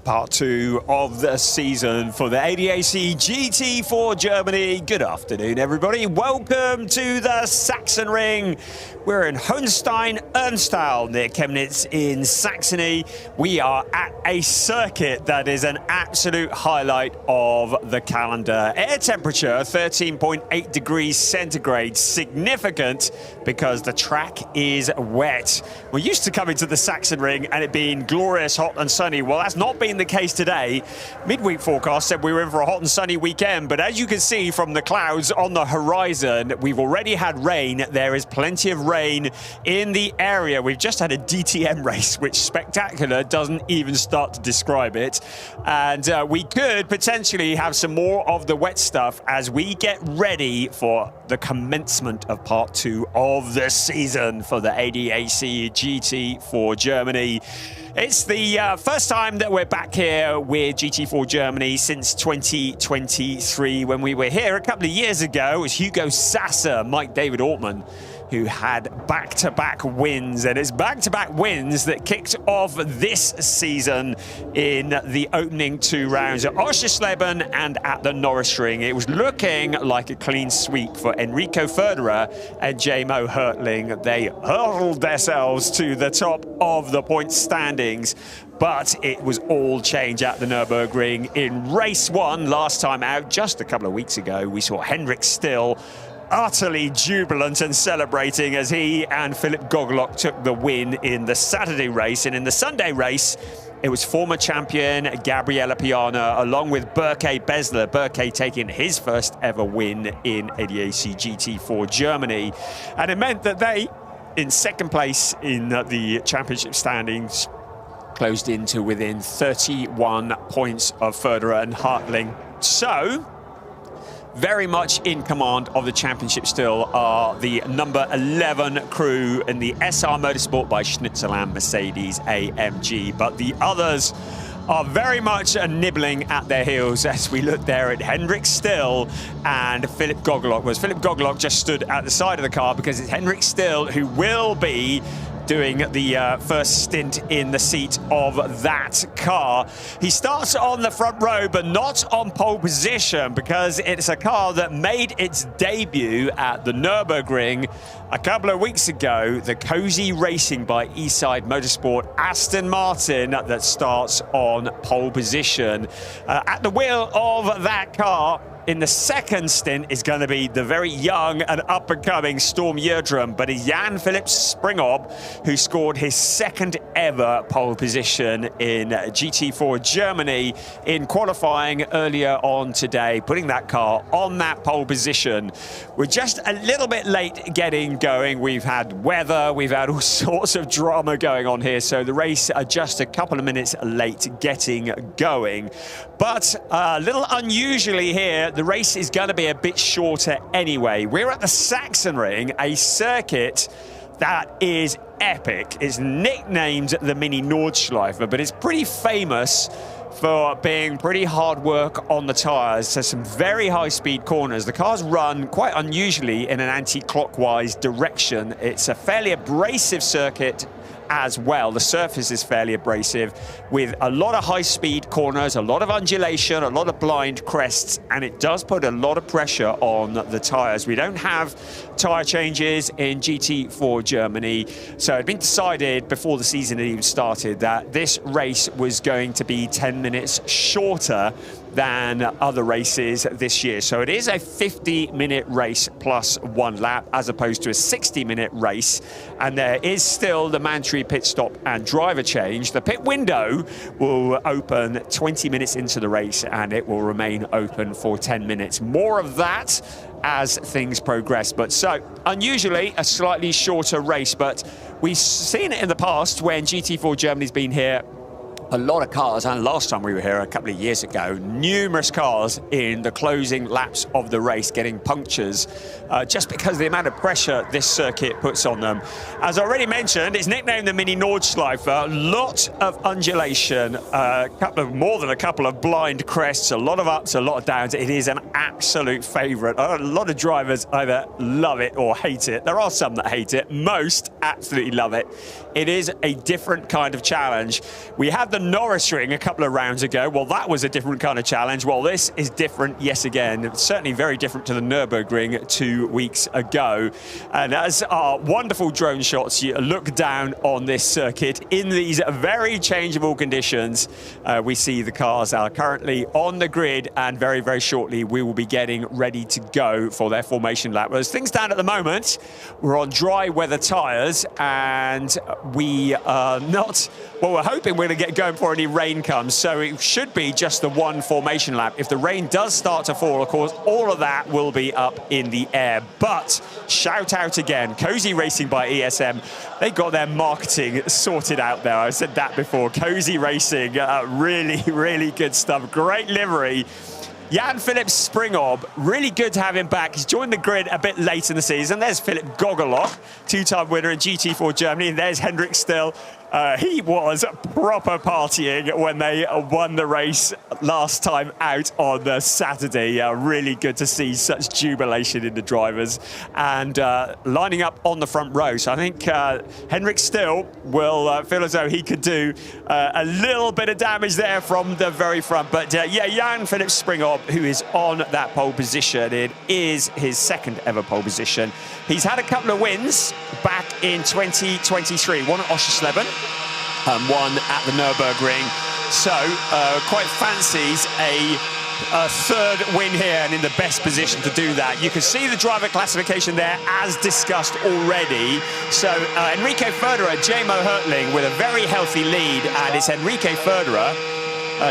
part 2 of the season for the ADAC GT4 Germany. Good afternoon, everybody. Welcome to the Sachsenring. We're in Hohenstein-Ernstthal near Chemnitz in Saxony. We are at a circuit that is an absolute highlight of the calendar. Air temperature 13.8 degrees centigrade, significant because the track is wet. We're used to coming to the Sachsenring and it being glorious, hot and sunny. Well, that's not been the case today. Midweek forecast said we were in for a hot and sunny weekend, but as you can see from the clouds on the horizon, we've already had rain. There is plenty of rain in the area. We've just had a DTM race, which spectacular doesn't even start to describe it. And we could potentially have some more of the wet stuff as we get ready for the commencement of part 2 of the season for the ADAC GT4 Germany. It's the first time that we're back here with GT4 Germany since 2023. When we were here a couple of years ago, it was Hugo Sasser, Mike David Ortman, who had back-to-back wins. And it's back-to-back wins that kicked off this season in the opening 2 rounds at Oschersleben and at the Norrisring. It was looking like a clean sweep for Enrico Förderer and J-Mo Hurtling. They hurled themselves to the top of the point standings. But it was all change at the Nürburgring. In race 1, last time out, just a couple of weeks ago, we saw Henrik Still utterly jubilant and celebrating as he and Philip Gogolok took the win in the Saturday race. And in the Sunday race, it was former champion Gabriele Piana along with Berke Besler. Berke taking his first ever win in ADAC GT4 Germany. And it meant that they, in second place in the championship standings, closed into within 31 points of Förderer and Hartling. So, very much in command of the championship still are the number 11 crew in the SR Motorsport by Schnitzeland Mercedes AMG. But the others are very much nibbling at their heels as we look there at Henrik Still and Philip Gogolok. Whereas Philip Gogolok just stood at the side of the car because it's Henrik Still who will be doing the first stint in the seat of that car. He starts on the front row, but not on pole position because it's a car that made its debut at the Nürburgring a couple of weeks ago, the Cozy Racing by Eastside Motorsport Aston Martin that starts on pole position. At the wheel of that car, in the second stint is going to be the very young and up-and-coming Storm Gjerdrum, but it's Jan-Philipp Springhob who scored his second ever pole position in GT4 Germany in qualifying earlier on today, putting that car on that pole position. We're just a little bit late getting going. We've had weather, we've had all sorts of drama going on here, so the race are just a couple of minutes late getting going. But a little unusually here, the race is going to be a bit shorter anyway. We're at the Sachsenring, a circuit that is epic. It's nicknamed the Mini Nordschleife, but it's pretty famous for being pretty hard work on the tyres. There's some very high-speed corners. The cars run quite unusually in an anti-clockwise direction. It's a fairly abrasive circuit as well. The surface is fairly abrasive with a lot of high-speed corners, a lot of undulation, a lot of blind crests, and it does put a lot of pressure on the tyres. We don't have tyre changes in GT4 Germany, so it had been decided before the season had even started that this race was going to be 10 minutes shorter than other races this year. So it is a 50-minute race plus 1 lap as opposed to a 60-minute race. And there is still the mandatory pit stop and driver change. The pit window will open 20 minutes into the race and it will remain open for 10 minutes. More of that as things progress. But so unusually a slightly shorter race, but we've seen it in the past when GT4 Germany's been here. A lot of cars, and last time we were here a couple of years ago, numerous cars in the closing laps of the race getting punctures just because of the amount of pressure this circuit puts on them. As I already mentioned, it's nicknamed the Mini Nordschleife. A lot of undulation, more than a couple of blind crests, a lot of ups, a lot of downs. It is an absolute favourite. A lot of drivers either love it or hate it. There are some that hate it. Most absolutely love it. It is a different kind of challenge. We have the the Norrisring a couple of rounds ago. Well, that was a different kind of challenge. Well, this is different, yes, again. Certainly very different to the Nürburgring 2 weeks ago. And as our wonderful drone shots, you look down on this circuit in these very changeable conditions. We see the cars are currently on the grid, and very, very shortly we will be getting ready to go for their formation lap. As things stand at the moment, we're on dry weather tyres, and we are not, well, we're hoping we're going to get going before any rain comes, so it should be just the one formation lap. If the rain does start to fall, of course, all of that will be up in the air. But shout out again, Cozy Racing by ESM. They got their marketing sorted out there. I said that before. Cozy Racing, really, really good stuff. Great livery. Jan-Philipp Springorb, really good to have him back. He's joined the grid a bit late in the season. There's Philipp Gogelock, two-time winner in GT4 Germany. And there's Hendrik Still. He was proper partying when they won the race last time out on the Saturday. Really good to see such jubilation in the drivers, and lining up on the front row. So I think Hendrik Still will feel as though he could do a little bit of damage there from the very front. But yeah, Jan-Philipp Springorb, who is on that pole position. It is his second ever pole position. He's had a couple of wins back in 2023. One at Oschersleben, one at the Nürburgring. So quite fancies a third win here, and in the best position to do that. You can see the driver classification there as discussed already. So Enrico Federer, J-Mo Hertling with a very healthy lead, and it's Enrico Federer,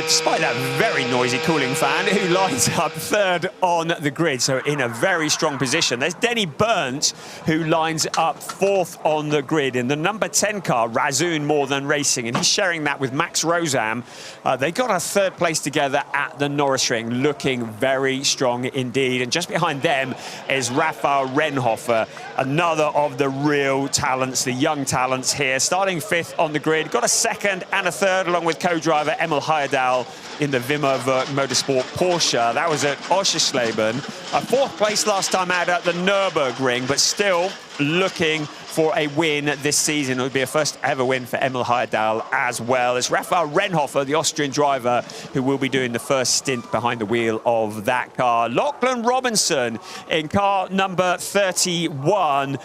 despite that very noisy cooling fan, who lines up third on the grid, so in a very strong position. There's Denny Burns, who lines up fourth on the grid in the number 10 car, Razun More Than Racing, and he's sharing that with Max Rosam. They got a third place together at the Norrisring, looking very strong indeed. And just behind them is Raphael Renhofer, another of the real talents, the young talents here, starting fifth on the grid. Got a second and a third along with co-driver Emil Hayerdal in the ADAC Motorsport Porsche. That was at Oschersleben. A fourth place last time out at the Nürburgring, but still looking for a win this season. It would be a first ever win for Emil Hayerdal as well. It's Raphael Renhofer, the Austrian driver, who will be doing the first stint behind the wheel of that car. Lachlan Robinson in car number 31,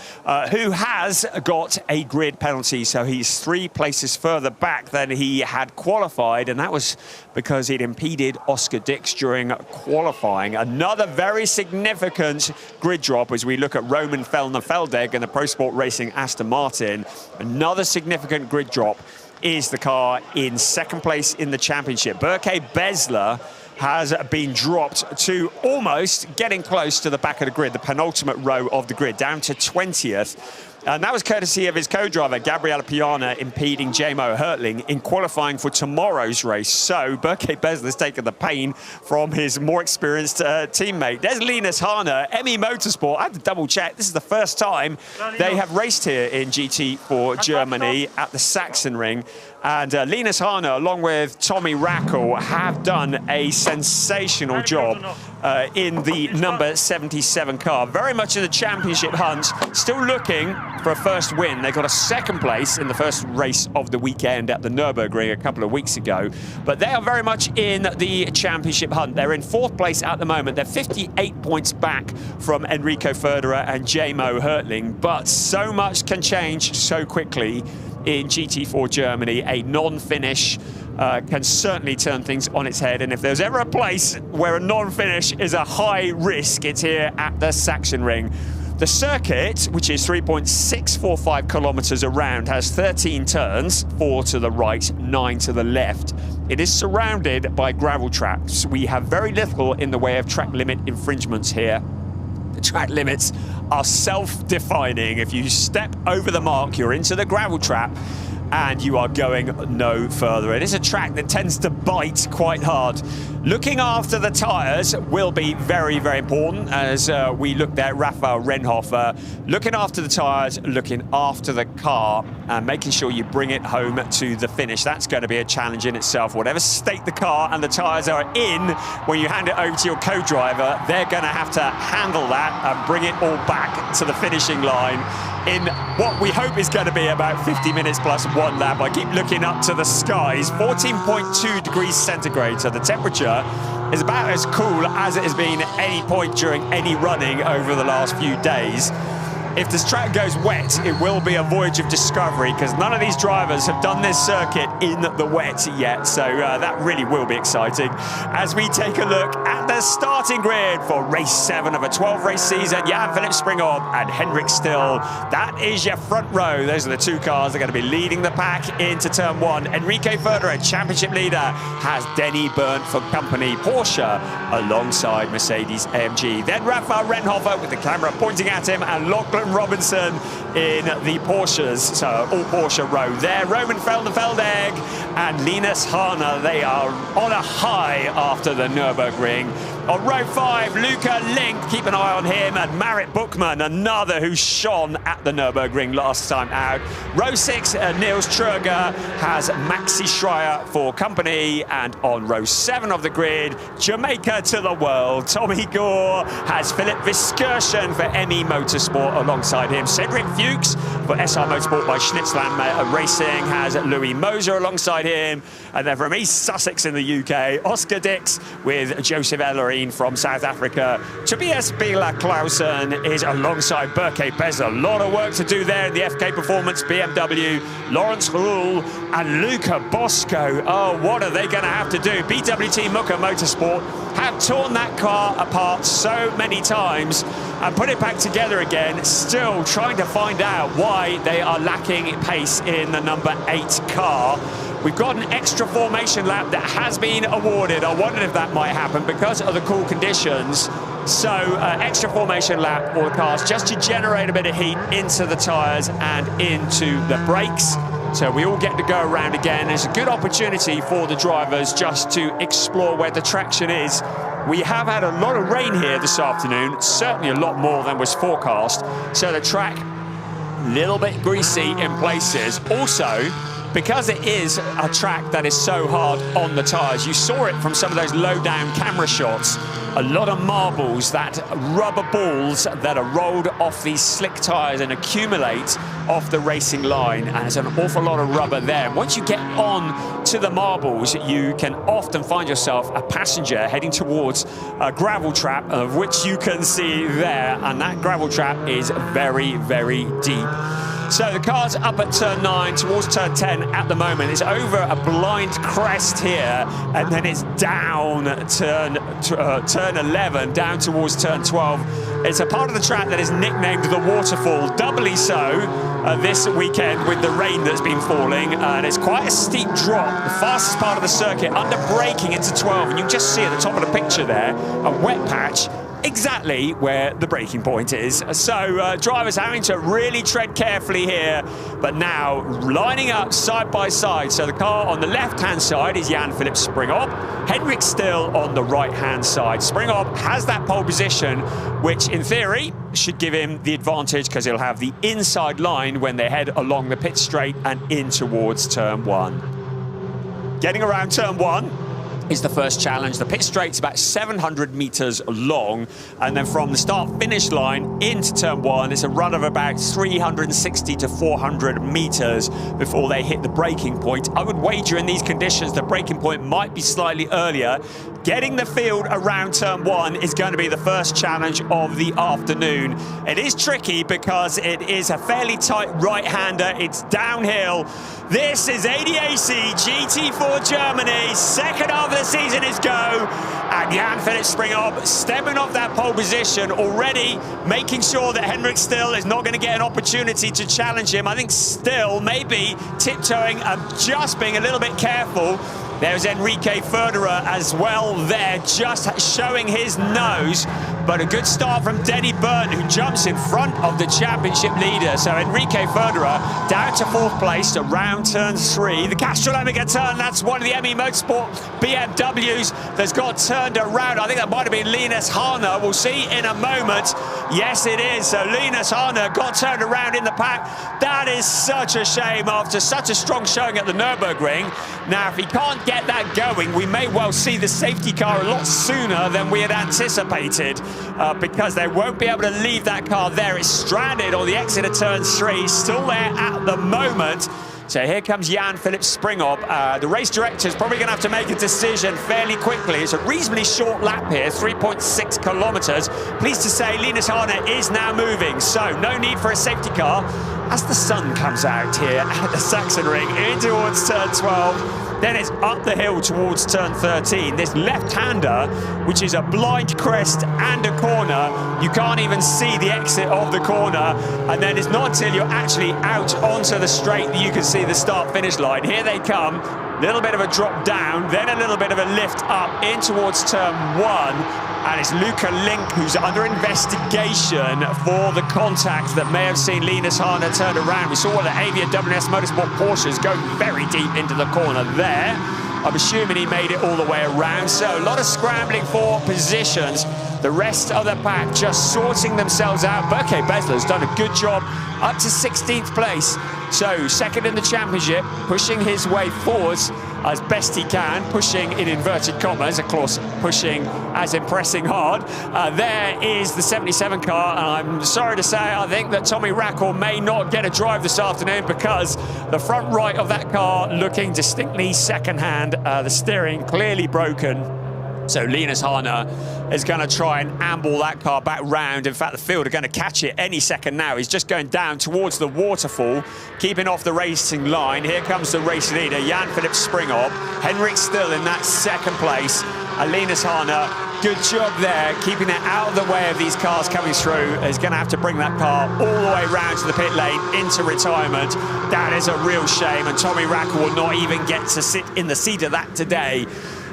who has got a grid penalty. So he's 3 places further back than he had qualified, and that was because he'd impeded Oscar Dix during qualifying. Another very significant grid drop as we look at Roman Fellner-Feldegg and the Pro Sport Racing Aston Martin. Another significant grid drop is the car in second place in the championship. Berke Besler has been dropped to almost getting close to the back of the grid, the penultimate row of the grid, down to 20th. And that was courtesy of his co-driver, Gabriele Piana, impeding J-Mo Hertling in qualifying for tomorrow's race. So Berke Besler's taken the pain from his more experienced teammate. There's Linus Harner, ME Motorsport. I had to double check. This is the first time they have raced here in GT4 Germany at the Sachsenring. And Linus Harner, along with Tommy Rackle, have done a sensational job in the number 77 car. Very much in the championship hunt, still looking for a first win. They got a second place in the first race of the weekend at the Nürburgring a couple of weeks ago. But they are very much in the championship hunt. They're in fourth place at the moment. They're 58 points back from Enrico Federer and J-Mo Hertling. But so much can change so quickly in GT4 Germany. A non-finish can certainly turn things on its head, and if there's ever a place where a non-finish is a high risk, it's here at the Sachsenring. The circuit, which is 3.645 kilometers around, has 13 turns, 4 to the right, 9 to the left. It is surrounded by gravel tracks. We have very little in the way of track limit infringements here. The track limits are self-defining. If you step over the mark, you're into the gravel trap and you are going no further. It is a track that tends to bite quite hard. Looking after the tyres will be very, very important, as we looked at Raphael Renhofer. Looking after the tyres, looking after the car, and making sure you bring it home to the finish. That's going to be a challenge in itself. Whatever state the car and the tyres are in, when you hand it over to your co-driver, they're going to have to handle that and bring it all back to the finishing line. in what we hope is going to be about 50 minutes plus one lap. I keep looking up to the skies, 14.2 degrees centigrade, so the temperature is about as cool as it has been at any point during any running over the last few days. If this track goes wet, it will be a voyage of discovery, because none of these drivers have done this circuit in the wet yet, so that really will be exciting. As we take a look at the starting grid for race 7 of a 12-race season, Jan-Philipp Springhoff and Henrik Still. That is your front row. Those are the two cars that are going to be leading the pack into turn 1. Enrique Federer, championship leader, has Denny Berndt for company, Porsche, alongside Mercedes-AMG. Then Rafael Renhofer with the camera pointing at him, and Lachlan Robinson in the Porsches, so all Porsche row there. Roman Felderfeldegg and Linus Hahn, they are on a high after the Nürburgring. On row 5, Luca Link, keep an eye on him, and Marit Buchmann, another who shone at the Nürburgring last time out. Row 6, Niels Trueger has Maxi Schreier for company, and on row 7 of the grid, Jamaica to the world, Tommy Gore has Philip Viskirchen for ME Motorsport alongside him. Cedric Fuchs for SR Motorsport by Schnitzland Racing has Louis Moser alongside him, and then from East Sussex in the UK, Oscar Dix with Joseph Ellery from South Africa. Tobias Bieler-Clausen is alongside Berke Bez. A lot of work to do there in the FK Performance BMW. Lawrence Ruhl and Luca Bosco. Oh, what are they going to have to do? BWT Muka Motorsport have torn that car apart so many times and put it back together again, still trying to find out why they are lacking pace in the number 8 car. We've got an extra formation lap that has been awarded. I wondered if that might happen because of the cool conditions. So extra formation lap for the cars just to generate a bit of heat into the tyres and into the brakes. So we all get to go around again. It's a good opportunity for the drivers just to explore where the traction is. We have had a lot of rain here this afternoon, certainly a lot more than was forecast. So the track, a little bit greasy in places. Also, because it is a track that is so hard on the tyres, you saw it from some of those low-down camera shots, a lot of marbles, that rubber balls that are rolled off these slick tyres and accumulate off the racing line, and there's an awful lot of rubber there. And once you get on to the marbles, you can often find yourself a passenger heading towards a gravel trap, of which you can see there, and that gravel trap is very, very deep. So the car's up at turn 9 towards turn 10 at the moment. It's over a blind crest here, and then it's down turn 11, down towards turn 12. It's a part of the track that is nicknamed the Waterfall, doubly so this weekend with the rain that's been falling, and it's quite a steep drop. The fastest part of the circuit, under braking into 12, and you can just see at the top of the picture there, a wet patch, exactly where the braking point is. So drivers having to really tread carefully here, but now lining up side by side. So the car on the left-hand side is Jan-Philipp Springhoff, Henrik Still on the right-hand side. Springhoff has that pole position, which in theory should give him the advantage because he'll have the inside line when they head along the pit straight and in towards turn 1. Getting around turn 1 is the first challenge. The pit straight's about 700 meters long, and then from the start-finish line into turn 1, it's a run of about 360 to 400 meters before they hit the braking point. I would wager in these conditions the braking point might be slightly earlier. Getting the field around turn 1 is going to be the first challenge of the afternoon. It is tricky because it is a fairly tight right-hander. It's downhill. This is ADAC GT4 Germany. Second half of the season is go. And Jan-Philipp Springhoff stepping off that pole position already, making sure that Henrik Still is not going to get an opportunity to challenge him. I think Still maybe tiptoeing and just being a little bit careful. There's Enrique Federer as well there, just showing his nose. But a good start from Denny Berndt, who jumps in front of the championship leader. So Enrique Federer down to 4th place around turn 3. The Castrol-Omega turn, that's one of the ME Motorsport BMWs that's got turned around. I think that might have been Linus Hahn. We'll see in a moment. Yes, it is. So Linus Hahn got turned around in the pack. That is such a shame after such a strong showing at the Nürburgring. Now, if he can't get that going, we may well see the safety car a lot sooner than we had anticipated. because they won't be able to leave that car there. It's stranded on the exit of turn 3, still there at the moment. So here comes Jan-Philipp Springhoff. The race director is probably going to have to make a decision fairly quickly. It's a reasonably short lap here, 3.6 kilometers. Pleased to say Linus Harner is now moving, so no need for a safety car. As the sun comes out here at the Sachsenring in towards turn 12, then it's up the hill towards turn 13. This left-hander, which is a blind crest and a corner, you can't even see the exit of the corner, and then it's not until you're actually out onto the straight that you can see the start-finish line. Here they come. Little bit of a drop down, then a little bit of a lift up in towards turn 1. And it's Luca Link who's under investigation for the contact that may have seen Linus Harner turn around. We saw the ADAC MX Motorsport Porsches go very deep into the corner there. I'm assuming he made it all the way around. So a lot of scrambling for positions. The rest of the pack just sorting themselves out. Berke Besler's done a good job up to 16th place. So second in the championship, pushing his way forwards as best he can, pushing in inverted commas, of course, pushing as in pressing hard. There is the 77 car, and I'm sorry to say, I think that Tommy Rackle may not get a drive this afternoon because the front right of that car looking distinctly second-hand, the steering clearly broken. So Linus Harner is going to try and amble that car back round. In fact, the field are going to catch it any second now. He's just going down towards the waterfall, keeping off the racing line. Here comes the race leader, Jan-Philipp Springhoff. Henrik still in that second place. Linus Harner, good job there, keeping it out of the way of these cars coming through. He's going to have to bring that car all the way round to the pit lane into retirement. That is a real shame, and Tommy Rackle will not even get to sit in the seat of that today.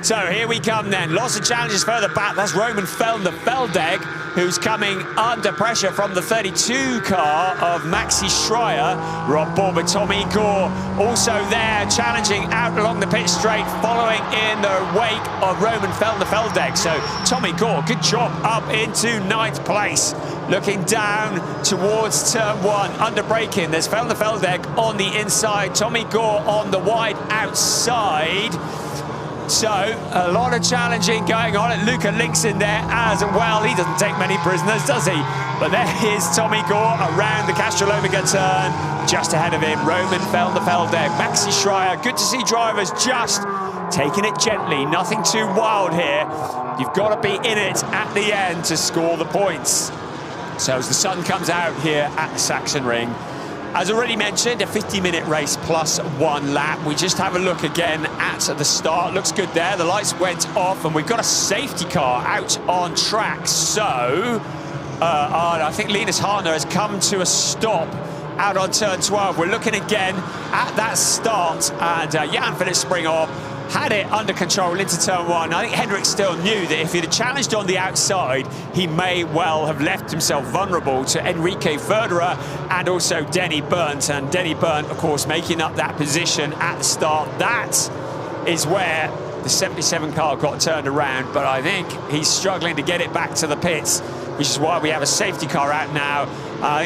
So here we come then. Lots of challenges further back. That's Roman Feldeg, who's coming under pressure from the 32 car of Maxi Schreier. We're on board with Tommy Gore. Also there, challenging out along the pit straight, following in the wake of Roman Feldeg. So Tommy Gore, good job up into 9th place. Looking down towards turn 1, under braking. There's Feldeg on the inside, Tommy Gore on the wide outside. So, a lot of challenging going on, and Luca Link's in there as well. He doesn't take many prisoners, does he? But there is Tommy Gore around the Castrolomica turn. Just ahead of him, Roman Feldeg, Maxi Schreier. Good to see drivers just taking it gently, nothing too wild here. You've got to be in it at the end to score the points. So as the sun comes out here at the Sachsenring, as already mentioned, a 50-minute race plus 1 lap. We just have a look again at the start. Looks good there. The lights went off, and we've got a safety car out on track. So, I think Linus Harner has come to a stop out on turn 12. We're looking again at that start, and Jan-Philipp Springhoff had it under control into turn 1. I think Henrik still knew that if he'd have challenged on the outside, he may well have left himself vulnerable to Enrique Verderer and also Denny Berndt. And Denny Berndt, of course, making up that position at the start. That is where the 77 car got turned around, but I think he's struggling to get it back to the pits, which is why we have a safety car out now.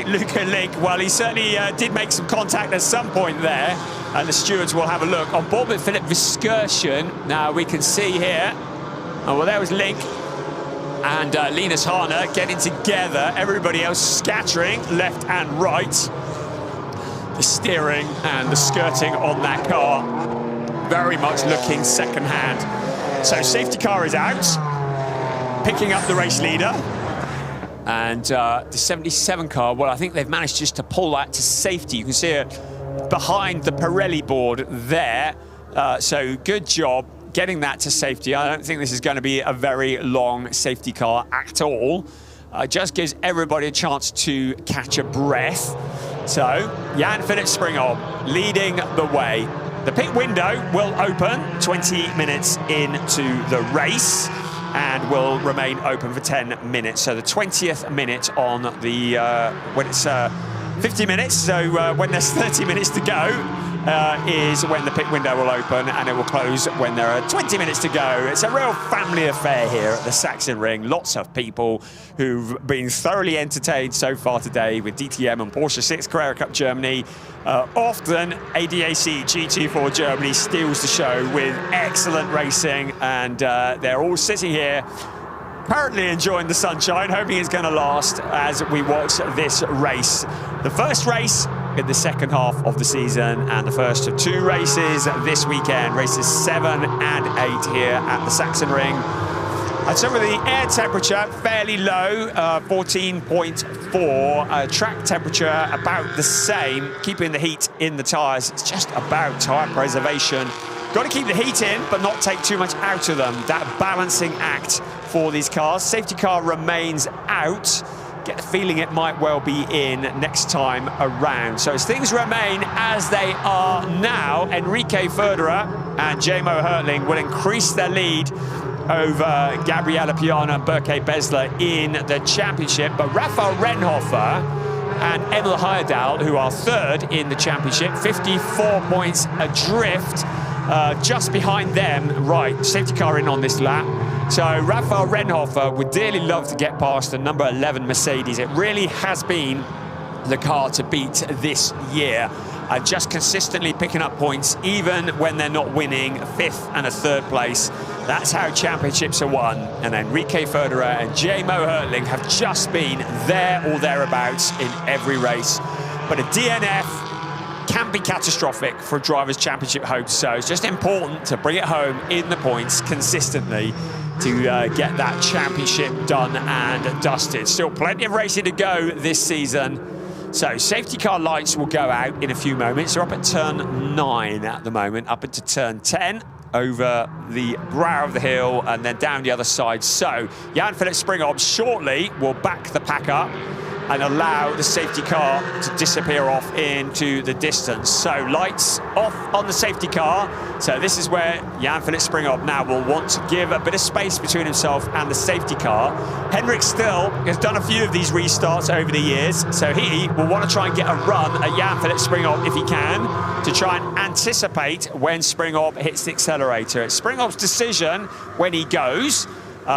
Luca Link, well, he certainly did make some contact at some point there, and the stewards will have a look. On board with Philip Viskerschen, now we can see here, oh, well, there was Link and Linus Harner getting together, everybody else scattering left and right. The steering and the skirting on that car, very much looking second hand. So safety car is out, picking up the race leader. And the 77 car, well, I think they've managed just to pull that to safety. You can see it behind the Pirelli board there. So good job getting that to safety. I don't think this is going to be a very long safety car at all. Just gives everybody a chance to catch a breath. So Jan-Philipp Springhoff leading the way. The pit window will open 20 minutes into the race and will remain open for 10 minutes. So the 20th minute on the, when it's 50 minutes, so when there's 30 minutes to go, is when the pit window will open, and it will close when there are 20 minutes to go. It's a real family affair here at the Sachsenring. Lots of people who've been thoroughly entertained so far today with DTM and Porsche 6 Carrera Cup Germany. Often ADAC GT4 Germany steals the show with excellent racing, and they're all sitting here currently enjoying the sunshine, hoping it's going to last as we watch this race. The first race in the second half of the season and the first of 2 races this weekend, races 7 and 8 here at the Sachsenring. And so with the air temperature fairly low, 14.4, track temperature about the same, keeping the heat in the tyres. It's just about tyre preservation. Got to keep the heat in, but not take too much out of them. That balancing act for these cars. Safety car remains out. Get the feeling it might well be in next time around. So as things remain as they are now, Enrique Federer and Jamo Hertling will increase their lead over Gabriele Piana and Berke Besler in the championship. But Rafael Renhofer and Emil Heyerdahl, who are third in the championship, 54 points adrift. Just behind them, right, safety car in on this lap. So Rafael Renhofer would dearly love to get past the number 11 Mercedes. It really has been the car to beat this year. Just consistently picking up points, even when they're not winning, 5th and a 3rd place. That's how championships are won. And Enrique Federer and Jamo Hertling have just been there or thereabouts in every race. But a DNF can be catastrophic for a driver's championship hopes, so it's just important to bring it home in the points consistently to get that championship done and dusted. Still plenty of racing to go this season. So safety car lights will go out in a few moments. They're up at turn 9 at the moment, up into turn 10, over the brow of the hill and then down the other side. So Jan-Philipp Springhoff shortly will back the pack up and allow the safety car to disappear off into the distance. So lights off on the safety car. So this is where Jan-Philipp Springhoff now will want to give a bit of space between himself and the safety car. Henrik Still has done a few of these restarts over the years, so he will want to try and get a run at Jan-Philipp Springhoff if he can, to try and anticipate when Springhoff hits the accelerator. It's Springhoff's decision when he goes.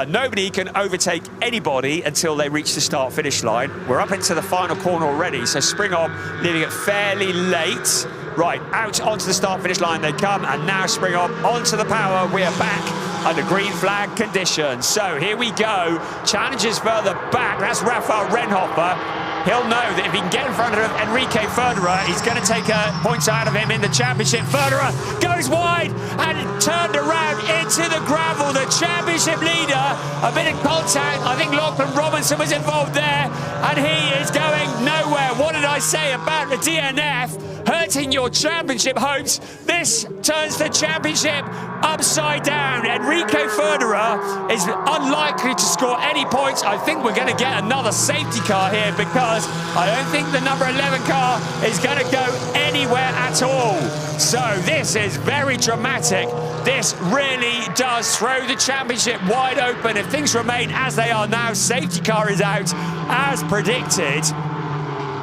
Nobody can overtake anybody until they reach the start-finish line. We're up into the final corner already, so Springhoff leaving it fairly late. Right, out onto the start-finish line they come, and now Springhoff onto the power. We are back under green flag conditions. So here we go. Challenges further back. That's Rafael Renhofer. He'll know that if he can get in front of Enrique Federer, he's going to take points out of him in the championship. Federer goes wide and turned around into the gravel. The championship leader, a bit of contact. I think Lachlan Robinson was involved there, and he is going nowhere. What did I say about the DNF? Hurting your championship hopes. This turns the championship upside down. Enrique Federer is unlikely to score any points. I think we're going to get another safety car here, because I don't think the number 11 car is going to go anywhere at all. So this is very dramatic. This really does throw the championship wide open. If things remain as they are now, safety car is out as predicted.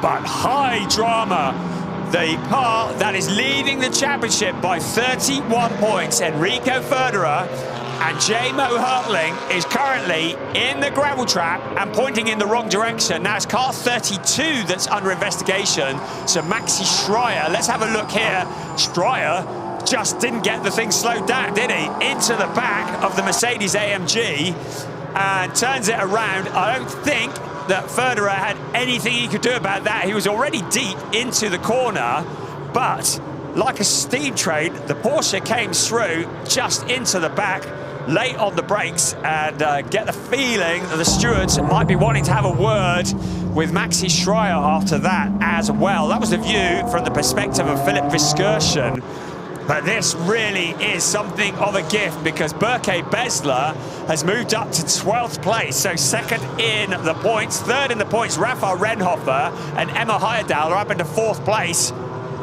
But high drama. The car that is leading the championship by 31 points, Enrico Federer, and Jamo Hertling is currently in the gravel trap and pointing in the wrong direction. Now it's car 32 that's under investigation, so Maxi Schreier. Let's have a look here. Schreier just didn't get the thing slowed down, did he? Into the back of the Mercedes AMG and turns it around. I don't think that Federer had anything he could do about that. He was already deep into the corner, but like a steam train, the Porsche came through just into the back, late on the brakes, and get the feeling that the stewards might be wanting to have a word with Maxi Schreier after that as well. That was the view from the perspective of Philipp Viskirchen. But this really is something of a gift, because Berke Besler has moved up to 12th place. So second in the points, third in the points, Rafael Renhofer and Emma Heyerdahl are up into 4th place.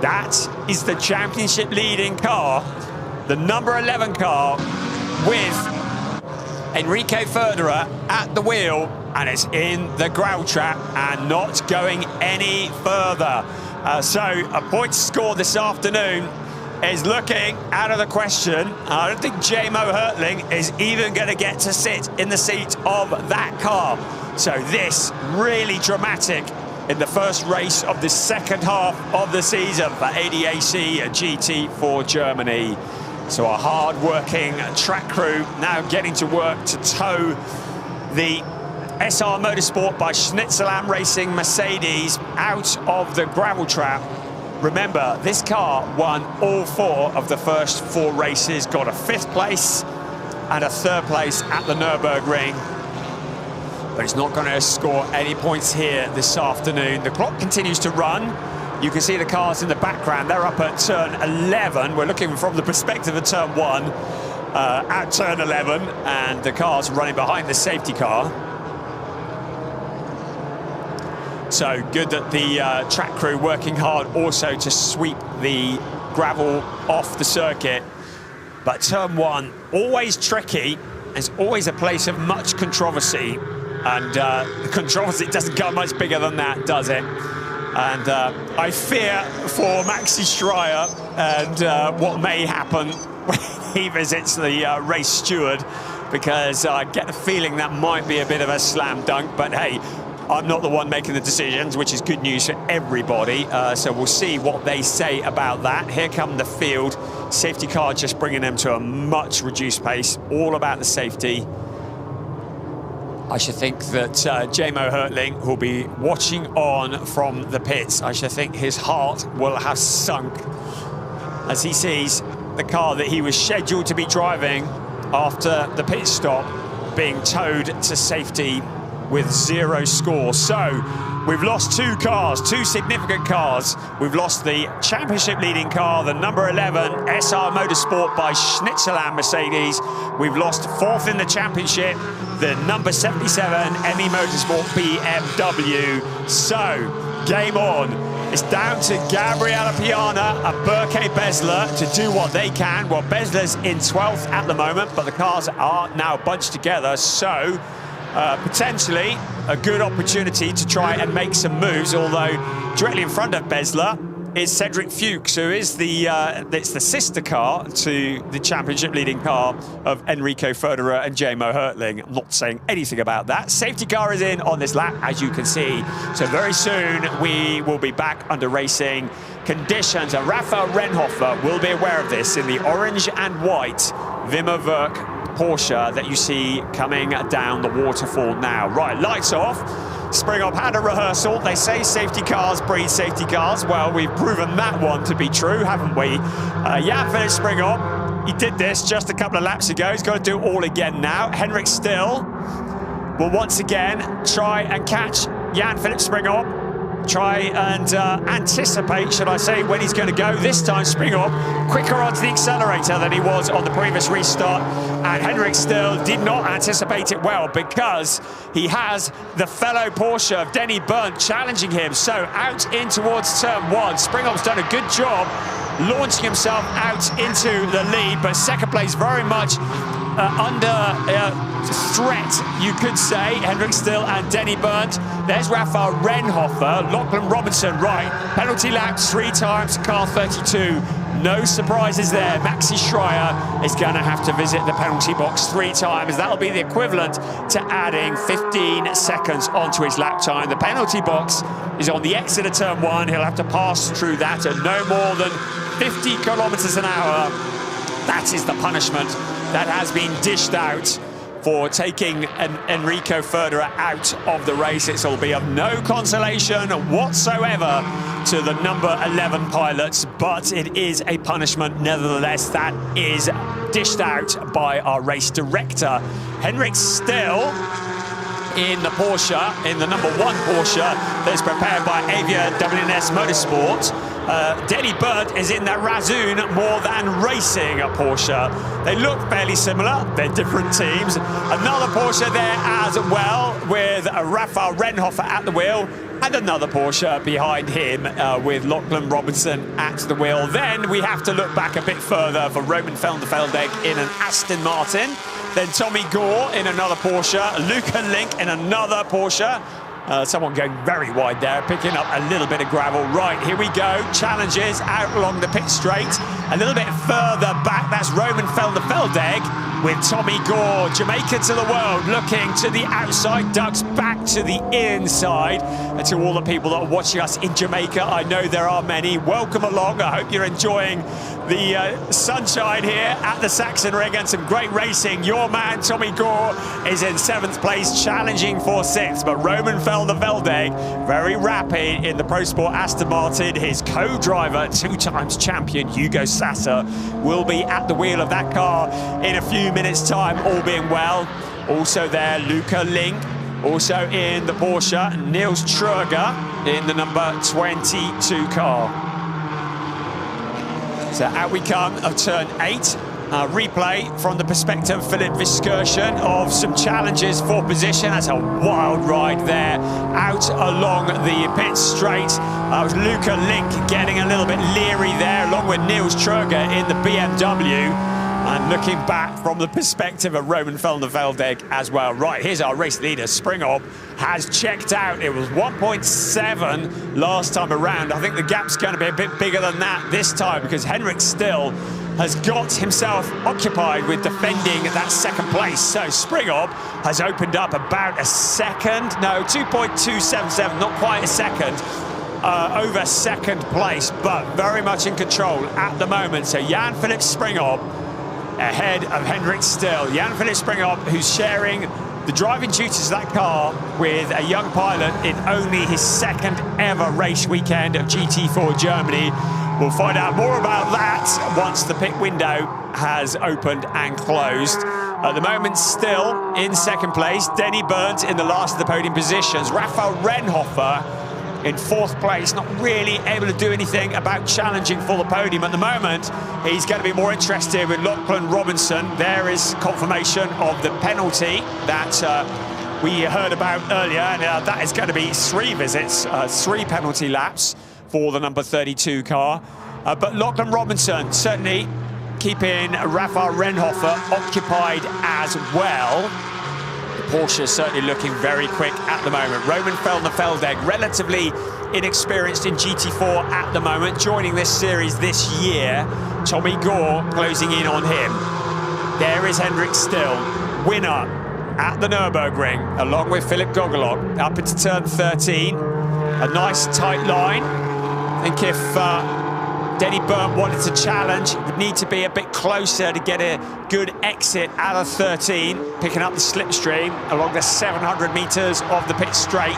That is the championship leading car, the number 11 car, with Enrique Federer at the wheel, and it's in the gravel trap and not going any further. So a point score this afternoon is looking out of the question. I don't think Jamo Hertling is even going to get to sit in the seat of that car. So this really dramatic in the first race of the second half of the season for ADAC GT4 Germany. So our hard-working track crew now getting to work to tow the SR Motorsport by Schnitzelam Racing Mercedes out of the gravel trap. Remember, this car won all 4 of the first 4 races, got a 5th place and a 3rd place at the Nürburgring. But it's not going to score any points here this afternoon. The clock continues to run. You can see the cars in the background. They're up at turn 11. We're looking from the perspective of turn 1 at turn 11, and the cars running behind the safety car. So good that the track crew working hard also to sweep the gravel off the circuit. But turn 1, always tricky. It's always a place of much controversy. And the controversy doesn't get much bigger than that, does it? And I fear for Maxi Schreier and what may happen when he visits the race steward, because I get the feeling that might be a bit of a slam dunk. But hey, I'm not the one making the decisions, which is good news for everybody. So we'll see what they say about that. Here come the field. Safety car just bringing them to a much reduced pace. All about the safety. I should think that Jamo Hertling will be watching on from the pits. I should think his heart will have sunk as he sees the car that he was scheduled to be driving after the pit stop being towed to safety with 0 score. So we've lost 2 cars, 2 significant cars. We've lost the championship leading car, the number 11 SR Motorsport by Schnitzelam Mercedes. We've lost 4th in the championship, the number 77 ME Motorsport BMW. So game on. It's down to Gabriella Piana and Berke Besler to do what they can. Well, Besler's in 12th at the moment, but the cars are now bunched together. So potentially a good opportunity to try and make some moves, although directly in front of Besler is Cedric Fuchs, who is it's the sister car to the championship leading car of Enrico Federer and Jamo Hertling. I'm not saying anything about that. Safety car is in on this lap, as you can see. So very soon we will be back under racing conditions, and Raphael Renhofer will be aware of this in the orange and white Wimmer Werk Porsche that you see coming down the waterfall now. Right, lights off. Spring Up had a rehearsal. They say safety cars breed safety cars. Well, we've proven that one to be true, haven't we? Jan-Philipp Spring Up, he did this just a couple of laps ago. He's got to do it all again now. Henrik Still will once again try and catch Jan-Philipp Spring Up. Try and anticipate, should I say, when he's going to go. This time, Spring Up quicker onto the accelerator than he was on the previous restart. And Henrik Still did not anticipate it well, because he has the fellow Porsche of Denny Berndt challenging him. So out in towards turn 1. Spring Up's done a good job launching himself out into the lead, but second place very much under threat, you could say. Henrik Still and Denny Berndt. There's Raphael Renhofer, Lachlan Robinson, right. Penalty laps 3 times, car 32. No surprises there. Maxi Schreier is going to have to visit the penalty box 3 times. That'll be the equivalent to adding 15 seconds onto his lap time. The penalty box is on the exit of turn 1. He'll have to pass through that at no more than 50 kilometers an hour. That is the punishment that has been dished out for taking Enrico Federer out of the race. It will be of no consolation whatsoever to the number 11 pilots, but it is a punishment nevertheless that is dished out by our race director. Henrik Still in the Porsche, in the number 1 Porsche that is prepared by ADAC Motorsport. Denny Berndt is in that Razzoon More Than Racing Porsche. They look fairly similar, they're different teams. Another Porsche there as well, with Raphael Renhofer at the wheel, and another Porsche behind him with Lachlan Robinson at the wheel. Then we have to look back a bit further for Roman Veldenfeldegg in an Aston Martin. Then Tommy Gore in another Porsche, Luca Link in another Porsche. Someone going very wide there, picking up a little bit of gravel. Right, here we go. Challenges out along the pit straight. A little bit further back, that's Roman Veldenfeldegg with Tommy Gore. Jamaica to the world, looking to the outside, ducks back to the inside. And to all the people that are watching us in Jamaica, I know there are many. Welcome along. I hope you're enjoying the sunshine here at the Sachsenring and some great racing. Your man, Tommy Gore, is in 7th place, challenging for 6th. But Roman Velder-Veldeg, very rapid in the Pro Sport Aston Martin. His co-driver, 2-times champion, Hugo Sasser, will be at the wheel of that car in a few minutes' time, all being well. Also there, Luca Link. Also in the Porsche, Niels Truger in the number 22 car. So out we come of turn 8. Replay from the perspective of Philip Viskersen of some challenges for position. That's a wild ride there. Out along the pit straight. Was Luca Link getting a little bit leery there, along with Niels Truger in the BMW. And looking back from the perspective of Roman Velder-Veldeg as well. Right, here's our race leader. Springhoff has checked out. It was 1.7 last time around. I think the gap's going to be a bit bigger than that this time, because Henrik Still has got himself occupied with defending that 2nd place. So Springhoff has opened up about a second. No, 2.277, not quite a second. Over 2nd place, but very much in control at the moment. So Jan-Philipp Springhoff ahead of Henrik Still. Jan-Philipp Springhoff, who's sharing the driving duties of that car with a young pilot in only his 2nd ever race weekend of GT4 Germany. We'll find out more about that once the pit window has opened and closed. At the moment, Still in 2nd place. Denny Burnt in the last of the podium positions. Raphael Renhofer in 4th place, not really able to do anything about challenging for the podium at the moment. He's going to be more interested with Lachlan Robinson. There is confirmation of the penalty that we heard about earlier, and that is going to be 3 visits, 3 penalty laps for the number 32 car. But Lachlan Robinson certainly keeping Raphael Renhofer occupied as well. Porsche is certainly looking very quick at the moment. Roman Velder-Veldeg, relatively inexperienced in GT4 at the moment, joining this series this year. Tommy Gore closing in on him. There is Henrik Still, winner at the Nürburgring, along with Philip Gogolok, up into turn 13. A nice tight line. I think if Denny Burnt wanted to challenge, would need to be a bit closer to get a good exit out of 13, picking up the slipstream along the 700 meters of the pit straight.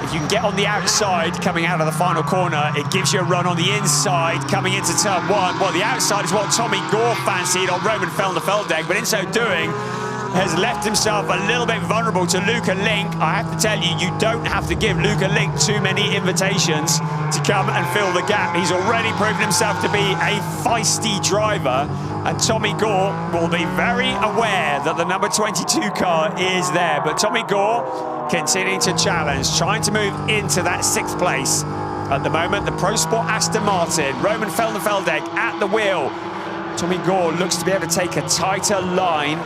If you can get on the outside coming out of the final corner, it gives you a run on the inside coming into turn 1. Well, the outside is what Tommy Gore fancied on Roman Velder-Veldeg, but in so doing, has left himself a little bit vulnerable to Luca Link. I have to tell you, you don't have to give Luca Link too many invitations to come and fill the gap. He's already proven himself to be a feisty driver, and Tommy Gore will be very aware that the number 22 car is there. But Tommy Gore continuing to challenge, trying to move into that 6th place. At the moment, the Pro Sport Aston Martin, Roman Velder-Veldeg at the wheel. Tommy Gore looks to be able to take a tighter line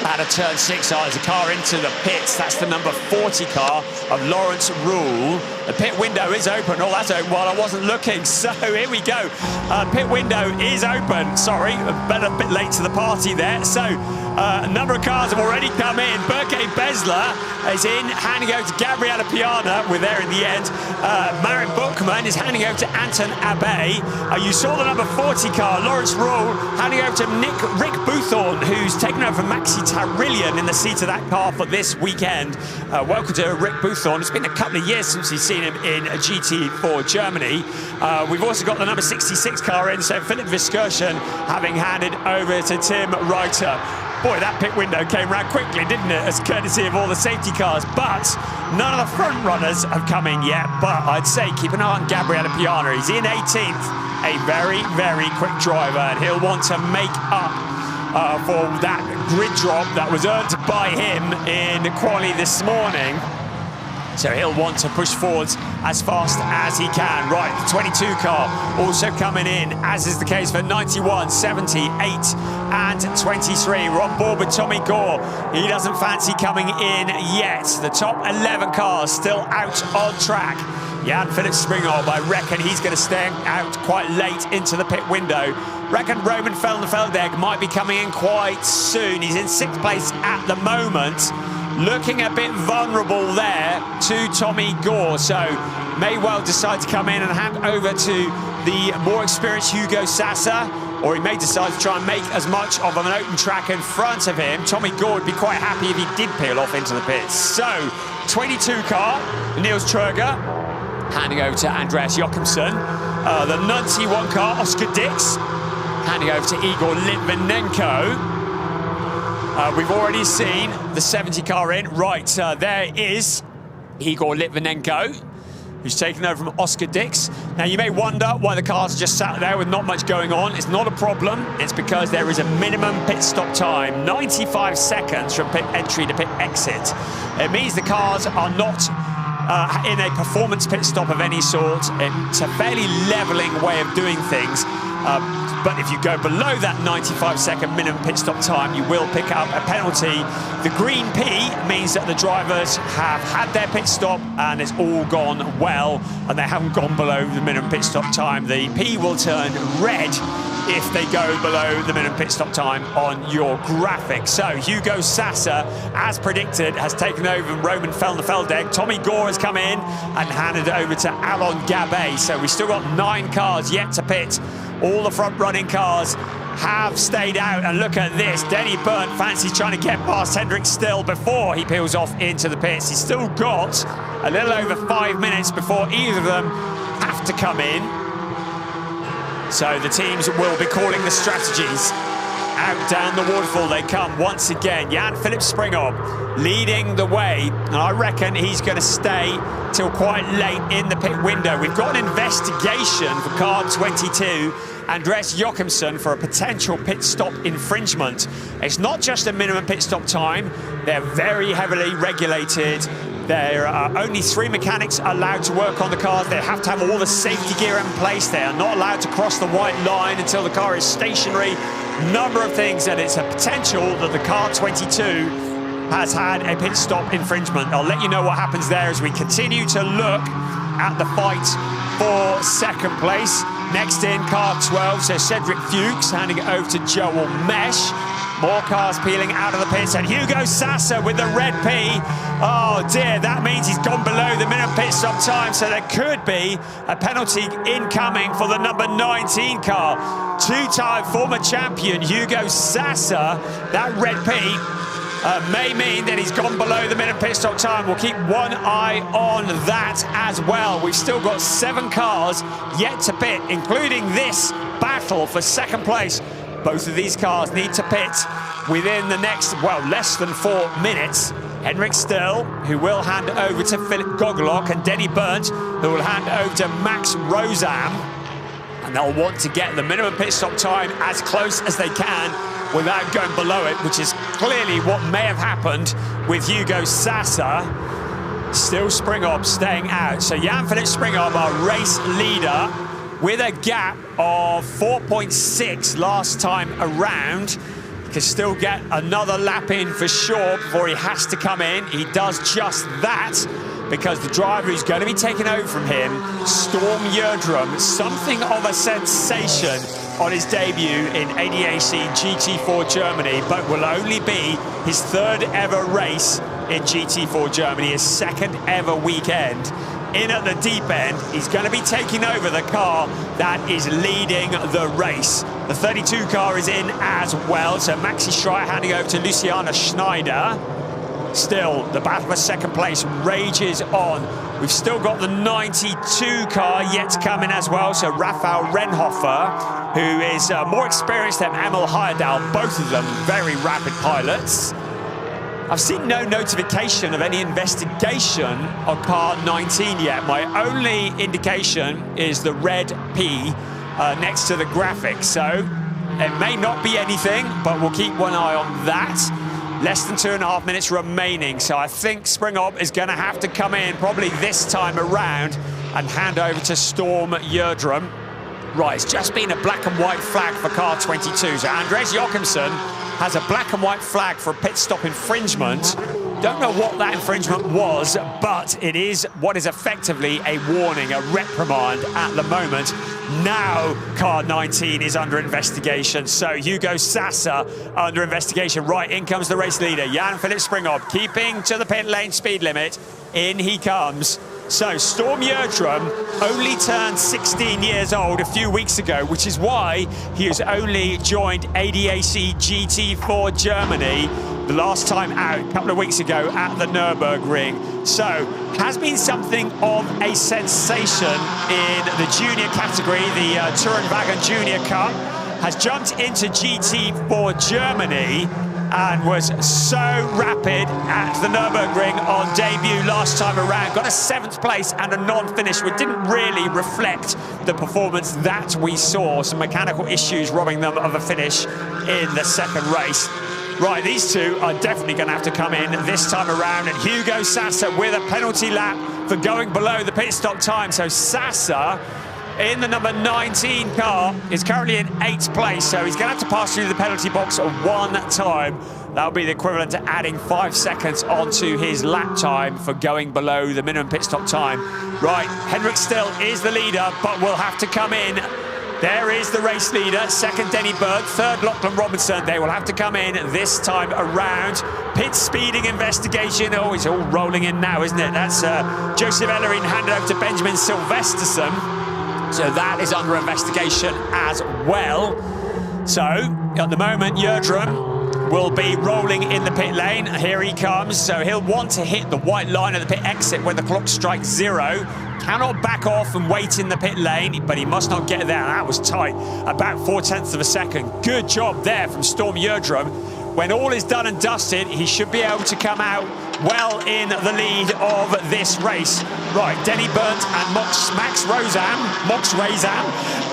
out of turn 6 as the car into the pits. That's the number 40 car of Lawrence Rule. The pit window is open. Oh, that's open while I wasn't looking. So here we go. Pit window is open. Sorry, a bit late to the party there. So a number of cars have already come in. Berke Besler is in, handing over to Gabriele Piana. We're there in the end. Marit Buchmann is handing over to Anton Abbey. You saw the number 40 car, Lawrence Rule, handing over to Rick Boothorn, who's taken over from Maxi Tarillion in the seat of that car for this weekend. Welcome to Rick Boothorn. It's been a couple of years since we've seen him in GT4 Germany. We've also got the number 66 car in, so Philip Viskersen having handed over to Tim Reiter. Boy, that pit window came round quickly, didn't it, as courtesy of all the safety cars. But none of the front runners have come in yet. But I'd say keep an eye on Gabriele Piana. He's in 18th, a very, very quick driver, and he'll want to make up for that grid drop that was earned by him in quali this morning. So he'll want to push forwards as fast as he can. Right, the 22 car also coming in, as is the case for 91, 78 and 23. We're on board with Tommy Gore. He doesn't fancy coming in yet. The top 11 cars still out on track. Jan-Philipp Springhoff, I reckon he's going to stay out quite late into the pit window. Reckon Roman Velder-Veldeg might be coming in quite soon. He's in 6th place at the moment. Looking a bit vulnerable there to Tommy Gore, so may well decide to come in and hand over to the more experienced Hugo Sassa, or he may decide to try and make as much of an open track in front of him. Tommy Gore would be quite happy if he did peel off into the pits. So, 22 car, Niels Tröger, handing over to Andreas Jochimsen. The 91 car, Oscar Dix, handing over to Igor Litvinenko. We've already seen the 70 car in. Right, there is Igor Litvinenko, who's taken over from Oscar Dix. Now, you may wonder why the cars are just sat there with not much going on. It's not a problem. It's because there is a minimum pit stop time, 95 seconds from pit entry to pit exit. It means the cars are not in a performance pit stop of any sort. It's a fairly leveling way of doing things. But if you go below that 95-second minimum pit stop time, you will pick up a penalty. The green P means that the drivers have had their pit stop and it's all gone well, and they haven't gone below the minimum pit stop time. The P will turn red if they go below the minimum pit stop time on your graphic. So Hugo Sassa, as predicted, has taken over from Roman Felderfeldegg. Tommy Gore has come in and handed it over to Alon Gabet. So we've still got 9 cars yet to pit. All the front-running cars have stayed out, and look at this. Denny Berndt fancies trying to get past Hendrik Still before he peels off into the pits. He's still got a little over 5 minutes before either of them have to come in. So the teams will be calling the strategies. Out down the waterfall they come once again. Jan-Philipp Springhoff leading the way, and I reckon he's going to stay till quite late in the pit window. We've got an investigation for car 22, Andreas Jochimsen, for a potential pit stop infringement. It's not just a minimum pit stop time. They're very heavily regulated. There are only 3 mechanics allowed to work on the cars. They have to have all the safety gear in place. They are not allowed to cross the white line until the car is stationary. Number of things, and it's a potential that the car 22 has had a pit stop infringement. I'll let you know what happens there as we continue to look at the fight for second place. Next in, car 12, so Cedric Fuchs handing it over to Joel Mesh. More cars peeling out of the pits, and Hugo Sassa with the red P. Oh dear, that means he's gone below the minimum pit stop time, so there could be a penalty incoming for the number 19 car. 2-time former champion Hugo Sassa. That red P may mean that he's gone below the minimum pit stop time. We'll keep one eye on that as well. We've still got 7 cars yet to pit, including this battle for second place. Both of these cars need to pit within the next, well, less than 4 minutes. Henrik Still, who will hand over to Philip Gogolok, and Denny Berndt, who will hand over to Max Rosam. And they'll want to get the minimum pit stop time as close as they can without going below it, which is clearly what may have happened with Hugo Sassa. Still Springhoff staying out. So Jan-Philipp Springhoff, our race leader, with a gap of 4.6 last time around. He can still get another lap in for sure before he has to come in. He does just that, because the driver who's going to be taken over from him, Storm Yerdrum, something of a sensation on his debut in ADAC GT4 Germany, but will only be his 3rd ever race in GT4 Germany, his 2nd ever weekend. In at the deep end, he's going to be taking over the car that is leading the race. The 32 car is in as well, so Maxi Schreier handing over to Luciana Schneider. Still, the battle for second place rages on. We've still got the 92 car yet to come in as well, so Raphael Renhofer, who is more experienced than Emil Heyerdahl, both of them very rapid pilots. I've seen no notification of any investigation on car 19 yet. My only indication is the red P next to the graphic. So it may not be anything, but we'll keep one eye on that. Less than 2.5 minutes remaining. So I think Springhoff is going to have to come in probably this time around and hand over to Storm Yerdrum. Right, it's just been a black and white flag for car 22. So Andreas Jochimsen has a black and white flag for a pit stop infringement. Don't know what that infringement was, but it is what is effectively a warning, a reprimand at the moment. Now car 19 is under investigation. So Hugo Sassa under investigation. Right, in comes the race leader, Jan-Philipp Springhoff, keeping to the pit lane speed limit. In he comes. So Storm Yerdrum only turned 16 years old a few weeks ago, which is why he has only joined ADAC GT4 Germany the last time out, a couple of weeks ago at the Nürburgring. So has been something of a sensation in the junior category, the Tourenwagen Junior Cup, has jumped into GT4 Germany and was so rapid at the Nürburgring on debut last time around. Got a 7th place and a non-finish, which didn't really reflect the performance that we saw. Some mechanical issues robbing them of a finish in the second race. Right, these two are definitely going to have to come in this time around. And Hugo Sasa with a penalty lap for going below the pit stop time. So Sasa, in the number 19 car, is currently in 8th place, so he's going to have to pass through the penalty box one time. That'll be the equivalent to adding 5 seconds onto his lap time for going below the minimum pit stop time. Right, Henrik Still is the leader, but will have to come in. There is the race leader, second Denny Berg, third Lachlan Robinson. They will have to come in this time around. Pit speeding investigation. Oh, it's all rolling in now, isn't it? That's Joseph Ellerin handed over to Benjamin Silvesterson. So that is under investigation as well. So at the moment, Yerdrum will be rolling in the pit lane. Here he comes. So he'll want to hit the white line at the pit exit when the clock strikes 0. Cannot back off and wait in the pit lane, but he must not get there. That was tight, about 0.4 of a second. Good job there from Storm Yerdrum. When all is done and dusted, he should be able to come out well in the lead of this race. Right, Denny Burnt and Max Rozam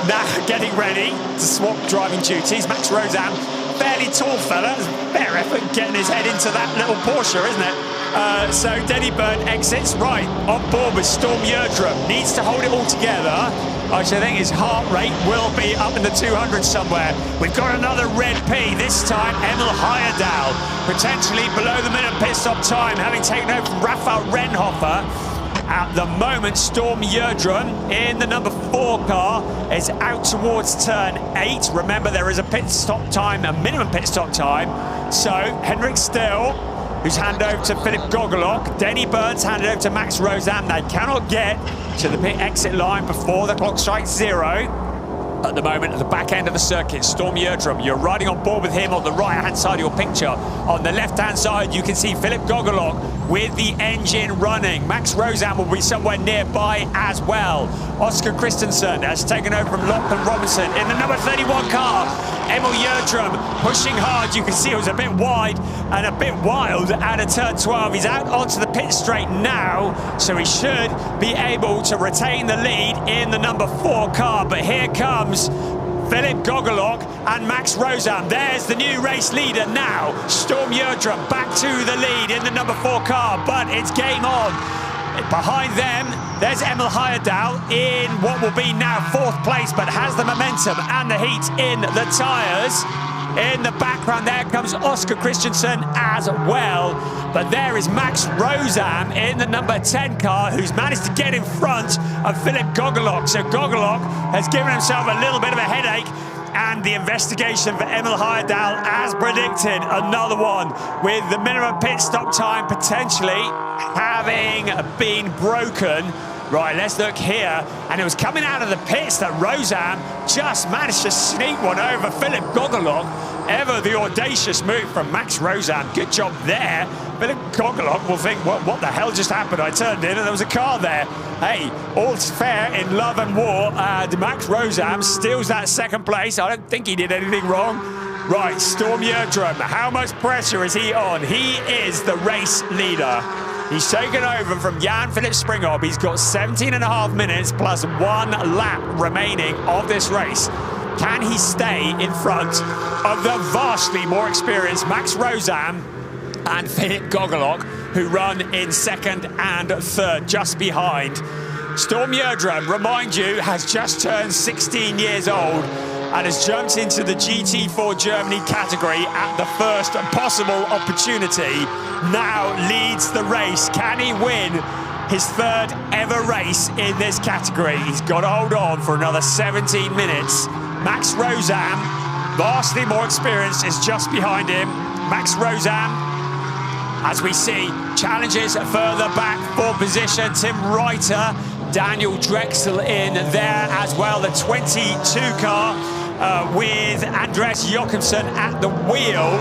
now getting ready to swap driving duties. Max Rozam, fairly tall fella, fair effort getting his head into that little Porsche, isn't it? So Denny Burnt exits right on board with Storm Yerdrum. Needs to hold it all together. I think his heart rate will be up in the 200 somewhere. We've got another red P, this time Emil Heyerdahl, potentially below the minimum pit stop time, having taken over from Raphael Renhofer. At the moment, Storm Yerdrum in the number 4 car is out towards turn 8. Remember, there is a pit stop time, a minimum pit stop time. So Henrik Still, who's handed over to Philip Gogolok. Denny Burns handed over to Max Rozam. They cannot get to the pit exit line before the clock strikes 0. At the moment, at the back end of the circuit, Storm Yerdrum, you're riding on board with him on the right-hand side of your picture. On the left-hand side, you can see Philip Gogolok with the engine running. Max Rozam will be somewhere nearby as well. Oscar Christensen has taken over from Lachlan Robinson in the number 31 car. Emil Yerdrum pushing hard. You can see it was a bit wide and a bit wild out of turn 12. He's out onto the pit straight now, so he should be able to retain the lead in the number 4 car. But here comes Philip Gogolok and Max Rozam. There's the new race leader now. Storm Yerdrum back to the lead in the number 4 car, but it's game on. Behind them, there's Emil Heyerdahl in what will be now 4th place, but has the momentum and the heat in the tyres. In the background, there comes Oscar Christensen as well. But there is Max Rozam in the number 10 car, who's managed to get in front of Philip Gogolok. So Gogolok has given himself a little bit of a headache. And the investigation for Emil Heyerdahl, as predicted, another one with the minimum pit stop time potentially having been broken. Right, let's look here. And it was coming out of the pits that Rozam just managed to sneak one over Philip Gogolok. Ever the audacious move from Max Rozam. Good job there. Philip Gogolok will think, what the hell just happened? I turned in and there was a car there. Hey, all's fair in love and war. Max Rozam steals that 2nd place. I don't think he did anything wrong. Right, Storm Yerdrum, how much pressure is he on? He is the race leader. He's taken over from Jan-Philipp Springhob. He's got 17.5 minutes plus 1 lap remaining of this race. Can he stay in front of the vastly more experienced Max Rozam and Philip Gogolok, who run in 2nd and 3rd, just behind? Storm Yerdrum, remind you, has just turned 16 years old and has jumped into the GT4 Germany category at the first possible opportunity. Now leads the race. Can he win his 3rd ever race in this category? He's got to hold on for another 17 minutes. Max Rozam, vastly more experienced, is just behind him. Max Rozam as we see challenges further back for position. Tim Reiter, Daniel Drexel in there as well. The 22 car with Andres Jochimsen at the wheel.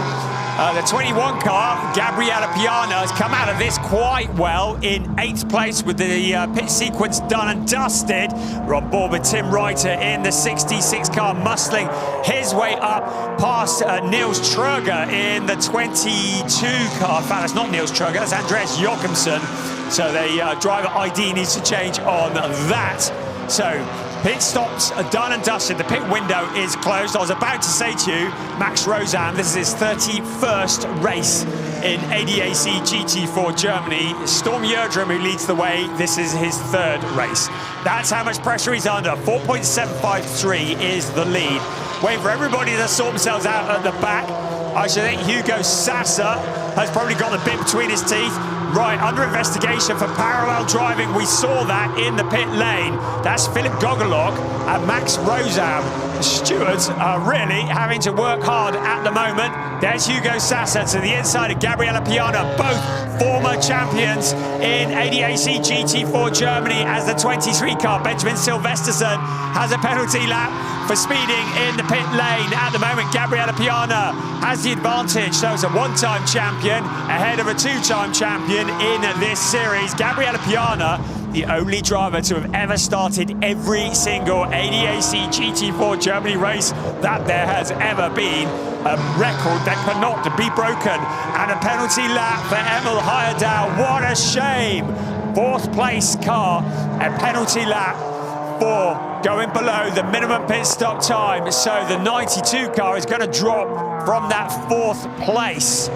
The 21 car, Gabriele Piana, has come out of this quite well in 8th place with the pit sequence done and dusted. We're on board with Tim Reiter in the 66 car, muscling his way up past Niels Tröger in the 22 car. In fact, that's not Niels Tröger, that's Andres Jochimsen. So the driver ID needs to change on that. So pit stops are done and dusted. The pit window is closed. I was about to say to you, Max Rozan, this is his 31st race in ADAC GT4 Germany. Storm Yerdrum, who leads the way, this is his 3rd race. That's how much pressure he's under. 4.753 is the lead. Waiting for everybody to sort themselves out at the back. I should think Hugo Sasa has probably got the bit between his teeth. Right, under investigation for parallel driving. We saw that in the pit lane. That's Philip Gogolok and Max Rozan. The stewards are really having to work hard at the moment. There's Hugo Sasa to the inside of Gabriele Piana, both former champions in ADAC GT4 Germany as the 23 car. Benjamin Silvesterson has a penalty lap for speeding in the pit lane. At the moment, Gabriele Piana has the advantage. So it's a one-time champion ahead of a two-time champion in this series. Gabriele Piana, the only driver to have ever started every single ADAC GT4 Germany race that there has ever been. A record that cannot be broken. And a penalty lap for Emil Heyerdahl. What a shame. 4th place car, a penalty lap for going below the minimum pit stop time. So the 92 car is going to drop from that 4th place.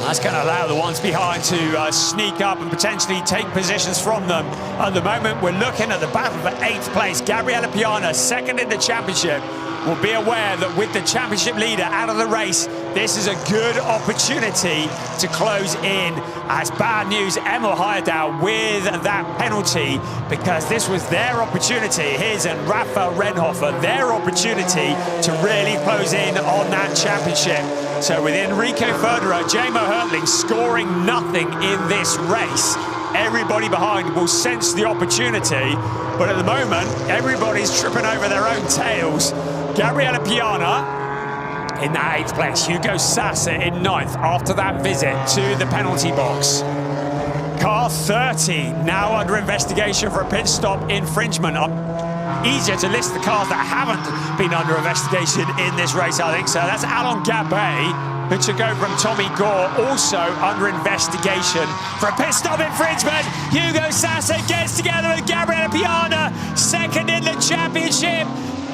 That's going to allow the ones behind to sneak up and potentially take positions from them. At the moment, we're looking at the battle for 8th place. Gabriele Piana, 2nd in the championship, will be aware that with the championship leader out of the race, this is a good opportunity to close in. As bad news, Emil Heyerdahl with that penalty, because this was their opportunity, his and Rafa Renhofer, their opportunity to really close in on that championship. So with Enrico Federer, Jamo Hertling scoring nothing in this race, everybody behind will sense the opportunity, but at the moment, everybody's tripping over their own tails. Gabriele Piana in that 8th place, Hugo Sasa in 9th after that visit to the penalty box. Car 30 now under investigation for a pit stop infringement. Easier to list the cars that haven't been under investigation in this race, I think. So that's Alain Gabet, who took over from Tommy Gore, also under investigation for a pit stop infringement. Hugo Sasa gets together with Gabriele Piana, 2nd in the championship,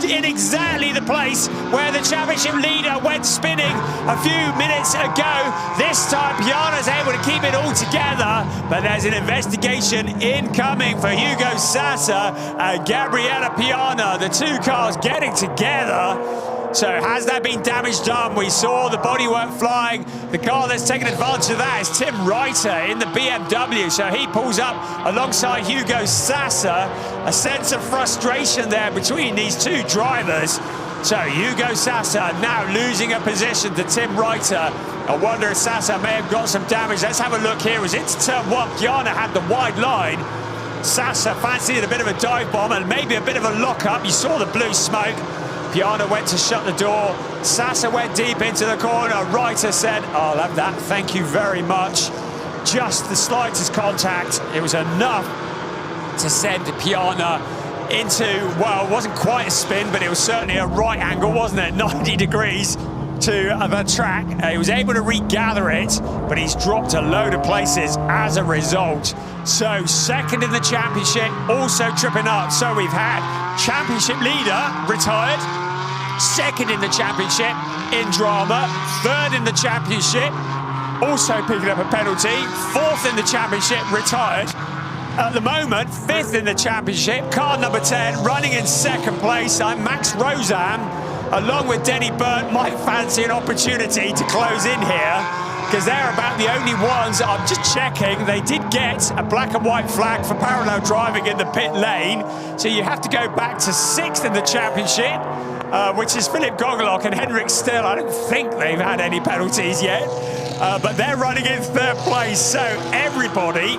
in exactly the place where the championship leader went spinning a few minutes ago. This time Piana's able to keep it all together, but there's an investigation incoming for Hugo Sasa and Gabriele Piana, the 2 cars getting together. So has there been damage done? We saw the bodywork flying. The car that's taken advantage of that is Tim Reiter in the BMW. So he pulls up alongside Hugo Sasa. A sense of frustration there between these 2 drivers. So Hugo Sasa now losing a position to Tim Reiter. I wonder if Sasa may have got some damage. Let's have a look here. It was into turn 1. Piana had the wide line. Sasa fancied a bit of a dive bomb and maybe a bit of a lock-up. You saw the blue smoke. Piana went to shut the door. Sasa went deep into the corner. Reiter said, "I'll have that, thank you very much." Just the slightest contact. It was enough to send Piana into, well, it wasn't quite a spin, but it was certainly a right angle, wasn't it? 90 degrees to the track. He was able to regather it, but he's dropped a load of places as a result. So 2nd in the championship, also tripping up. So we've had championship leader retired, 2nd in the championship in drama, 3rd in the championship, also picking up a penalty, 4th in the championship, retired. At the moment, 5th in the championship, car number 10, running in 2nd place. I'm Max Rozan, along with Denny Burt, might fancy an opportunity to close in here, because they're about the only ones. I'm just checking, they did get a black and white flag for parallel driving in the pit lane, so you have to go back to 6th in the championship, which is Philip Gogolok and Henrik Still. I don't think they've had any penalties yet. but they're running in third place. So everybody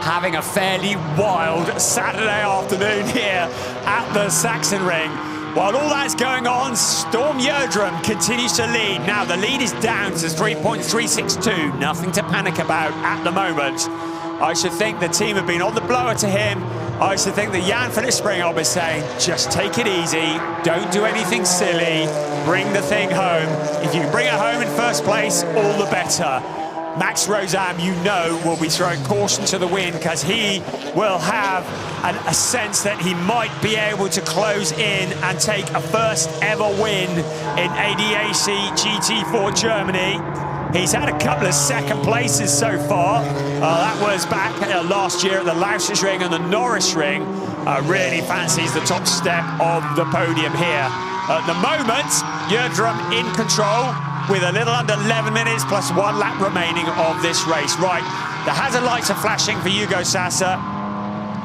having a fairly wild Saturday afternoon here at the Sachsenring. While all that's going on, Storm Yerdrum continues to lead. Now the lead is down to 3.362. Nothing to panic about at the moment. I should think the team have been on the blower to him. I should think that Jan Philipp Springhoff is saying, just take it easy, don't do anything silly, bring the thing home. If you can bring it home in first place, all the better. Max Rosam, you know, will be throwing caution to the wind because he will have a sense that he might be able to close in and take a first ever win in ADAC GT4 Germany. He's had a couple of second places so far. That was back last year at the Sachsenring and the Norris Ring. Really fancies the top step of the podium here. At the moment, Yerdrum in control with a little under 11 minutes plus 1 lap remaining of this race. Right, the hazard lights are flashing for Hugo Sasa.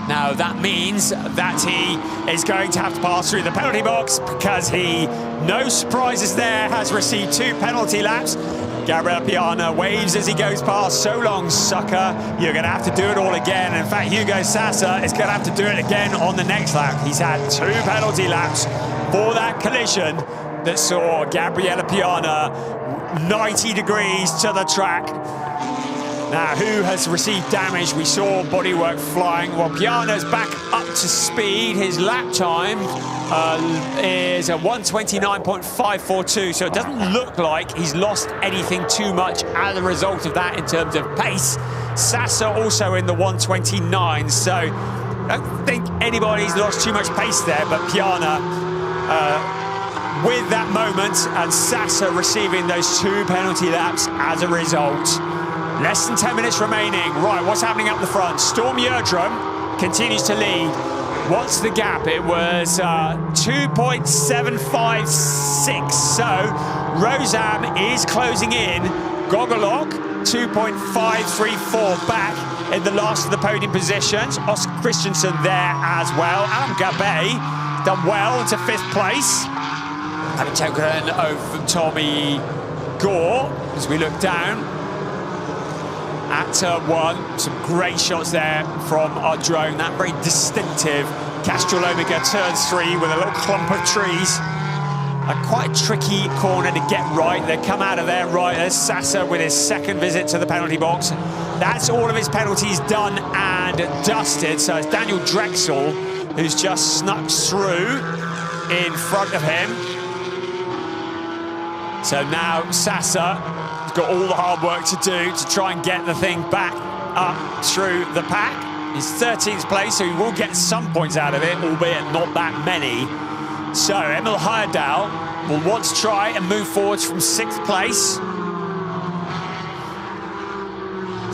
Now that means that he is going to have to pass through the penalty box because he, no surprises there, has received 2 penalty laps. Gabriel Piana waves as he goes past. So long, sucker. You're going to have to do it all again. In fact, Hugo Sasa is going to have to do it again on the next lap. He's had 2 penalty laps for that collision that saw Gabriela Piana 90 degrees to the track. Now, who has received damage? We saw bodywork flying. Well, Piana's back up to speed. His lap time is a 1:29.542, so it doesn't look like he's lost anything too much as a result of that in terms of pace. Sasa also in the 1:29, so I don't think anybody's lost too much pace there, but Piana with that moment and Sasa receiving those 2 penalty laps as a result. Less than 10 minutes remaining. Right, what's happening up the front? Storm Yerdrum continues to lead. What's the gap? It was 2.756. So Rosam is closing in. Gogolok 2.534 back in the last of the podium positions. Oscar Christensen there as well. Adam Gabay done well into 5th place. Having taken over from Tommy Gore as we look down at turn 1. Some great shots there from our drone. That very distinctive Castrol Omega turn 3 with a little clump of trees. A quite tricky corner to get right. They come out of there right. There's Sasa with his 2nd visit to the penalty box. That's all of his penalties done and dusted. So it's Daniel Drexel who's just snuck through in front of him. So now Sasa has got all the hard work to do to try and get the thing back up through the pack. He's 13th place, so he will get some points out of it, albeit not that many. So Emil Heyerdahl will want to try and move forwards from 6th place.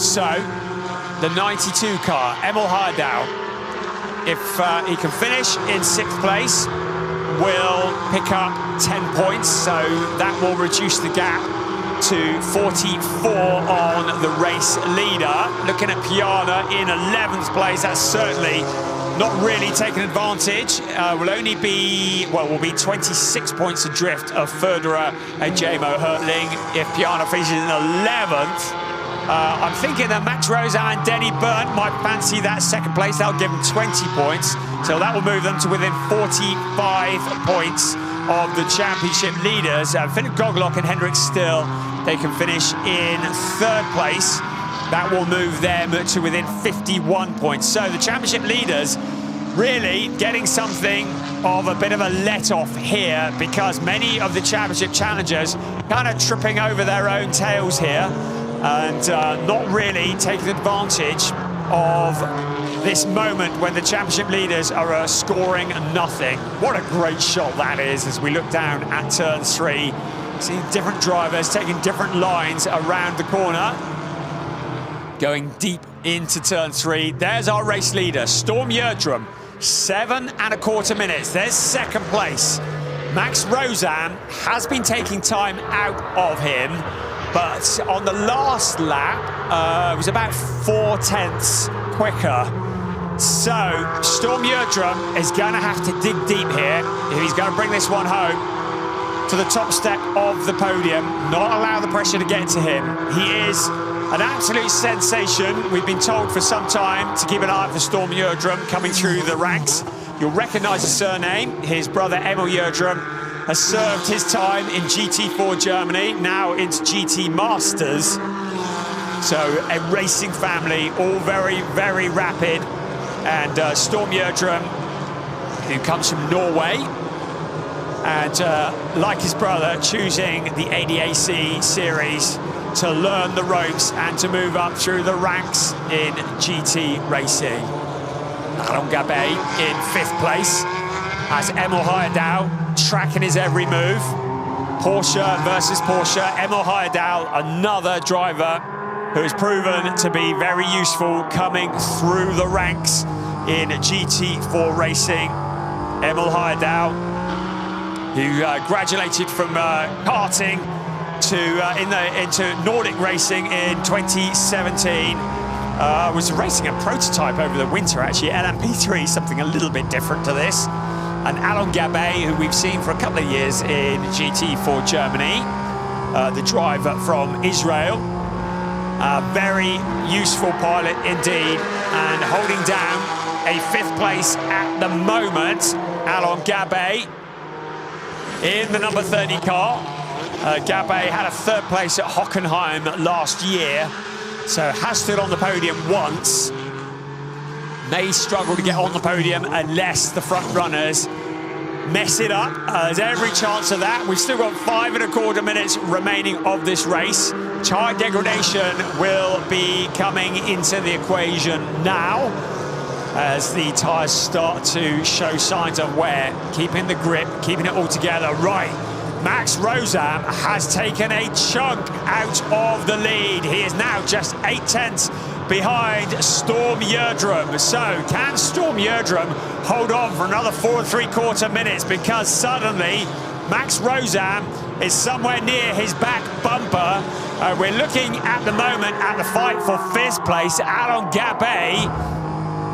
So the 92 car, Emil Heyerdahl, if he can finish in 6th place, will pick up 10 points, so that will reduce the gap to 44 on the race leader. Looking at Piana in 11th place, that's certainly not really taking advantage. Will only be, well, will be 26 points adrift of Federer and Jamo Hertling if Piana finishes in 11th. I'm thinking that Max Rosa and Denny Byrne might fancy that 2nd place. That'll give them 20 points. So that will move them to within 45 points of the championship leaders. Philip Gogolok and Hendrik Still, they can finish in 3rd place. That will move them to within 51 points. So the championship leaders really getting something of a bit of a let-off here because many of the championship challengers kind of tripping over their own tails here and not really taking advantage of this moment when the championship leaders are scoring nothing. What a great shot that is as we look down at turn 3. Seeing different drivers taking different lines around the corner. Going deep into turn 3. There's our race leader, Storm Yerdrum. 7.25 minutes. There's 2nd place. Max Rosam has been taking time out of him, but on the last lap, it was about 4/10 quicker. So Storm Yerdrum is going to have to dig deep here if he's going to bring this one home. to the top step of the podium, not allow the pressure to get to him. He is an absolute sensation. We've been told for some time to keep an eye out for Storm Yerdrum coming through the ranks. You'll recognise his surname. His brother Emil Yerdrum has served his time in GT4 Germany, now into GT Masters. So a racing family, all very, very rapid. And Storm Yerdrum, who comes from Norway, and like his brother, choosing the ADAC series to learn the ropes and to move up through the ranks in GT racing. Alain Gabet in 5th place as Emil Heyerdahl tracking his every move. Porsche versus Porsche. Emil Heyerdahl, another driver who has proven to be very useful coming through the ranks in GT4 racing. Emil Heyerdahl, who graduated from karting into Nordic racing in 2017. Was racing a prototype over the winter, actually, LMP3, something a little bit different to this. And Alain Gabet, who we've seen for a couple of years in GT4 Germany, the driver from Israel. A very useful pilot indeed, and holding down a 5th place at the moment. Alain Gabet in the number 30 car. Gabet had a 3rd place at Hockenheim last year, so has stood on the podium once. May struggle to get on the podium unless the front runners mess it up. There's every chance of that. We've still got 5¼ minutes remaining of this race. Tyre degradation will be coming into the equation now as the tyres start to show signs of wear. Keeping the grip, keeping it all together. Right, Max Rosam has taken a chunk out of the lead. He is now just 8/10 behind Storm Yerdrum. So can Storm Yerdrum hold on for another 4¾ minutes? Because suddenly Max Rosam is somewhere near his back bumper. We're looking at the moment at the fight for 5th place. Alain Gabet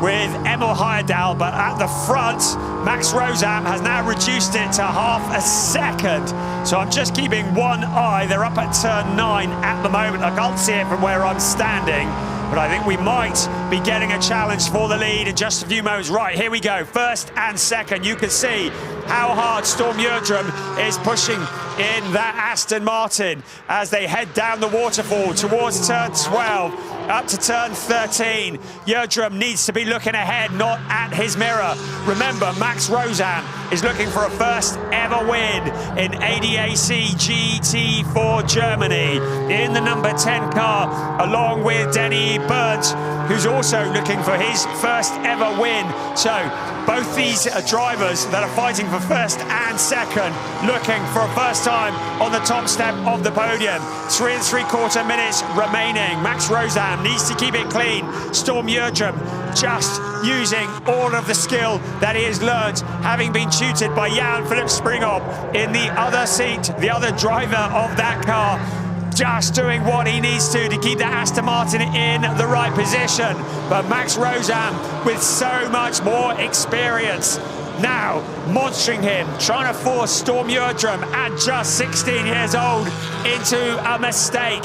with Emil Heyerdahl, but at the front, Max Rosam has now reduced it to half a second. So I'm just keeping one eye. They're up at turn 9 at the moment. I can't see it from where I'm standing, but I think we might be getting a challenge for the lead in just a few moments. Right, here we go. 1st and 2nd. You can see how hard Storm Yerdrum is pushing in that Aston Martin as they head down the waterfall towards turn 12, up to turn 13. Yerdrum needs to be looking ahead, not at his mirror. Remember, Max Rosam is looking for a 1st ever win in ADAC GT4 Germany in the number 10 car, along with Denny Burnt, who's also looking for his 1st ever win. So both these drivers that are fighting for 1st and 2nd, looking for a 1st time on the top step of the podium. 3¾ minutes remaining. Max Rosam needs to keep it clean. Storm Yerdrum just using all of the skill that he has learned, having been tutored by Jan-Philipp Springhoff in the other seat, the other driver of that car. Just doing what he needs to keep that Aston Martin in the right position. But Max Rosam with so much more experience now monitoring him, trying to force Storm Yerdrum at just 16 years old into a mistake.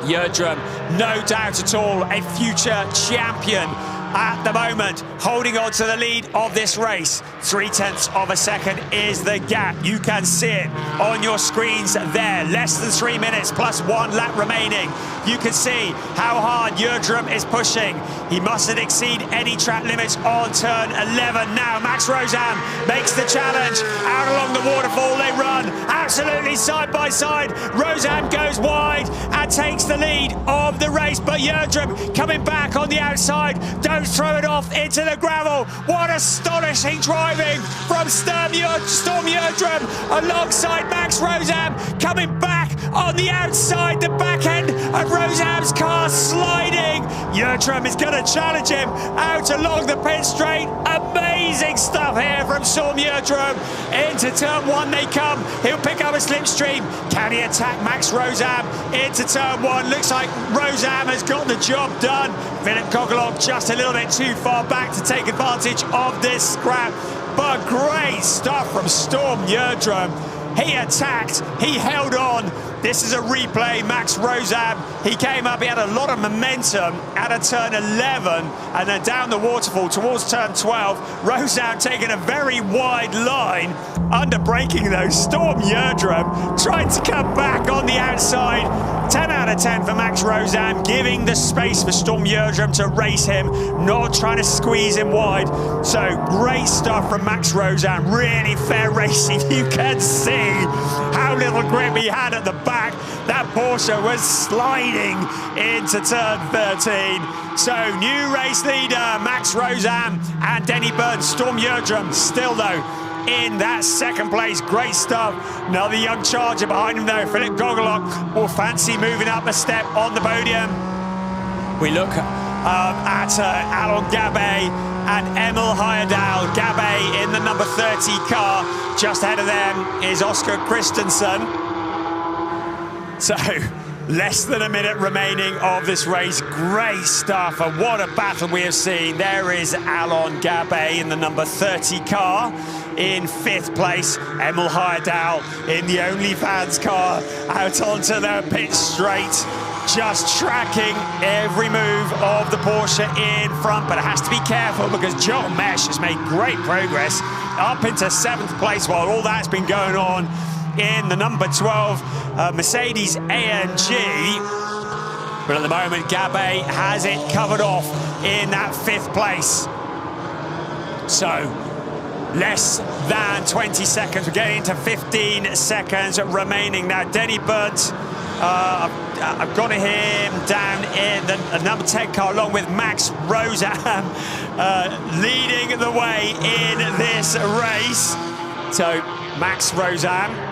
Yerdrum, no doubt at all, a future champion at the moment, holding on to the lead of this race. 0.3 seconds is the gap. You can see it on your screens there. Less than 3 minutes plus 1 lap remaining. You can see how hard Yerdrum is pushing. He mustn't exceed any track limits on turn 11. Now Max Rosam makes the challenge. Out along the waterfall they run, absolutely side by side. Rosam goes wide and takes the lead of the race, but Yerdrum coming back on the outside. Don't throw it off into the gravel. What astonishing driving from Storm Yerdrum alongside Max Rosam, coming back on the outside, the back end of Rosam's car sliding. Yerdrum is going to challenge him out along the pit straight. Amazing stuff here from Storm Yerdrum. Into turn 1 they come. He'll pick up a slipstream. Can he attack Max Rosam into turn 1? Looks like Rosam has got the job done. Philip Kogelov just a little bit too far back to take advantage of this scrap. But great stuff from Storm Yerdrum. He attacked, he held on. This is a replay. Max Rosam, he came up, he had a lot of momentum out of turn 11 and then down the waterfall towards turn 12. Rosam taking a very wide line, under braking though. Storm Yerdrum trying to come back on the outside. 10 out of 10 for Max Rosam, giving the space for Storm Yerdrum to race him, not trying to squeeze him wide. So great stuff from Max Rosam, really fair racing. You can see how little grip he had at the back. That Porsche was sliding into turn 13. So new race leader, Max Rosam and Denny Burns. Storm Yerdrum still though in that second place. Great stuff. Another young charger behind him though. Philip Gogolok will fancy moving up a step on the podium. We look at Alon Gabay and Emil Heyerdahl. Gabay in the number 30 car. Just ahead of them is Oscar Christensen. So less than a minute remaining of this race. Great stuff, and what a battle we have seen. There is Alon Gabay in the number 30 car in 5th place. Emil Heyerdahl in the OnlyFans car out onto the pit straight, just tracking every move of the Porsche in front. But it has to be careful because Joel Mesh has made great progress up into 7th place while all that's been going on in the number 12 Mercedes AMG. But at the moment, Gabay has it covered off in that 5th place. So less than 20 seconds. We're getting to 15 seconds remaining now. Denny Burnt, I've got him down in the number 10 car along with Max Rosam leading the way in this race. So Max Rosam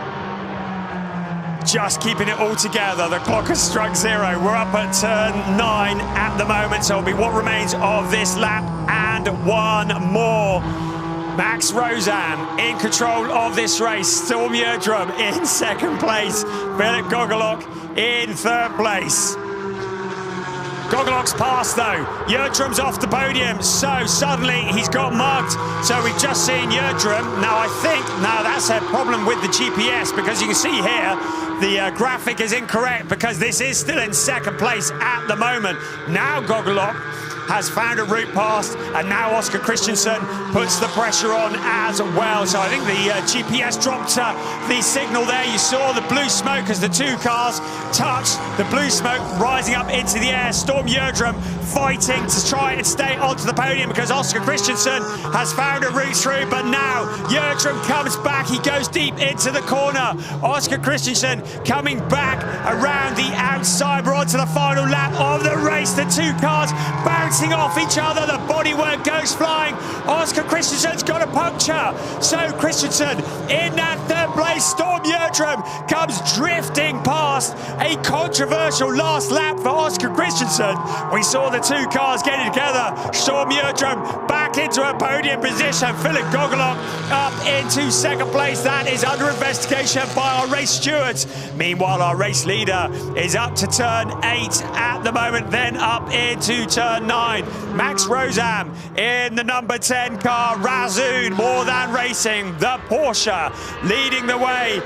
just keeping it all together. The clock has struck 0. We're up at turn 9 at the moment, so it'll be what remains of this lap and one more. Max Rosam in control of this race. Storm Yerdrum in 2nd place. Philip Gogolok in 3rd place. Gogolok's passed though. Yerdrum's off the podium, so suddenly he's got mugged. So we've just seen Yerdrum. Now I think, now that's a problem with the GPS, because you can see here the graphic is incorrect because this is still in 2nd place at the moment. Now Gogolok has found a route past, and now Oscar Christensen puts the pressure on as well. So I think the GPS dropped the signal there. You saw the blue smoke as the two cars touched. The blue smoke rising up into the air. Storm Yerdrum fighting to try and stay onto the podium because Oscar Christensen has found a route through, but now Yerdrum comes back. He goes deep into the corner. Oscar Christensen coming back around the outside. We're on to the final lap of the race. The two cars bouncing off each other. The bodywork goes flying. Oscar Christensen's got a puncture. So Christensen in that 3rd place. Storm Yerdrum comes drifting past. A controversial last lap for Oscar Christensen. We saw the two cars getting together. Storm Yerdrum back into a podium position. Philip Gogolok up into 2nd place. That is under investigation by our race stewards. Meanwhile, our race leader is up to turn 8 at the moment, then up into turn 9. Max Rosam in the number 10 car. Razzoon, More Than Racing, the Porsche, leading the way,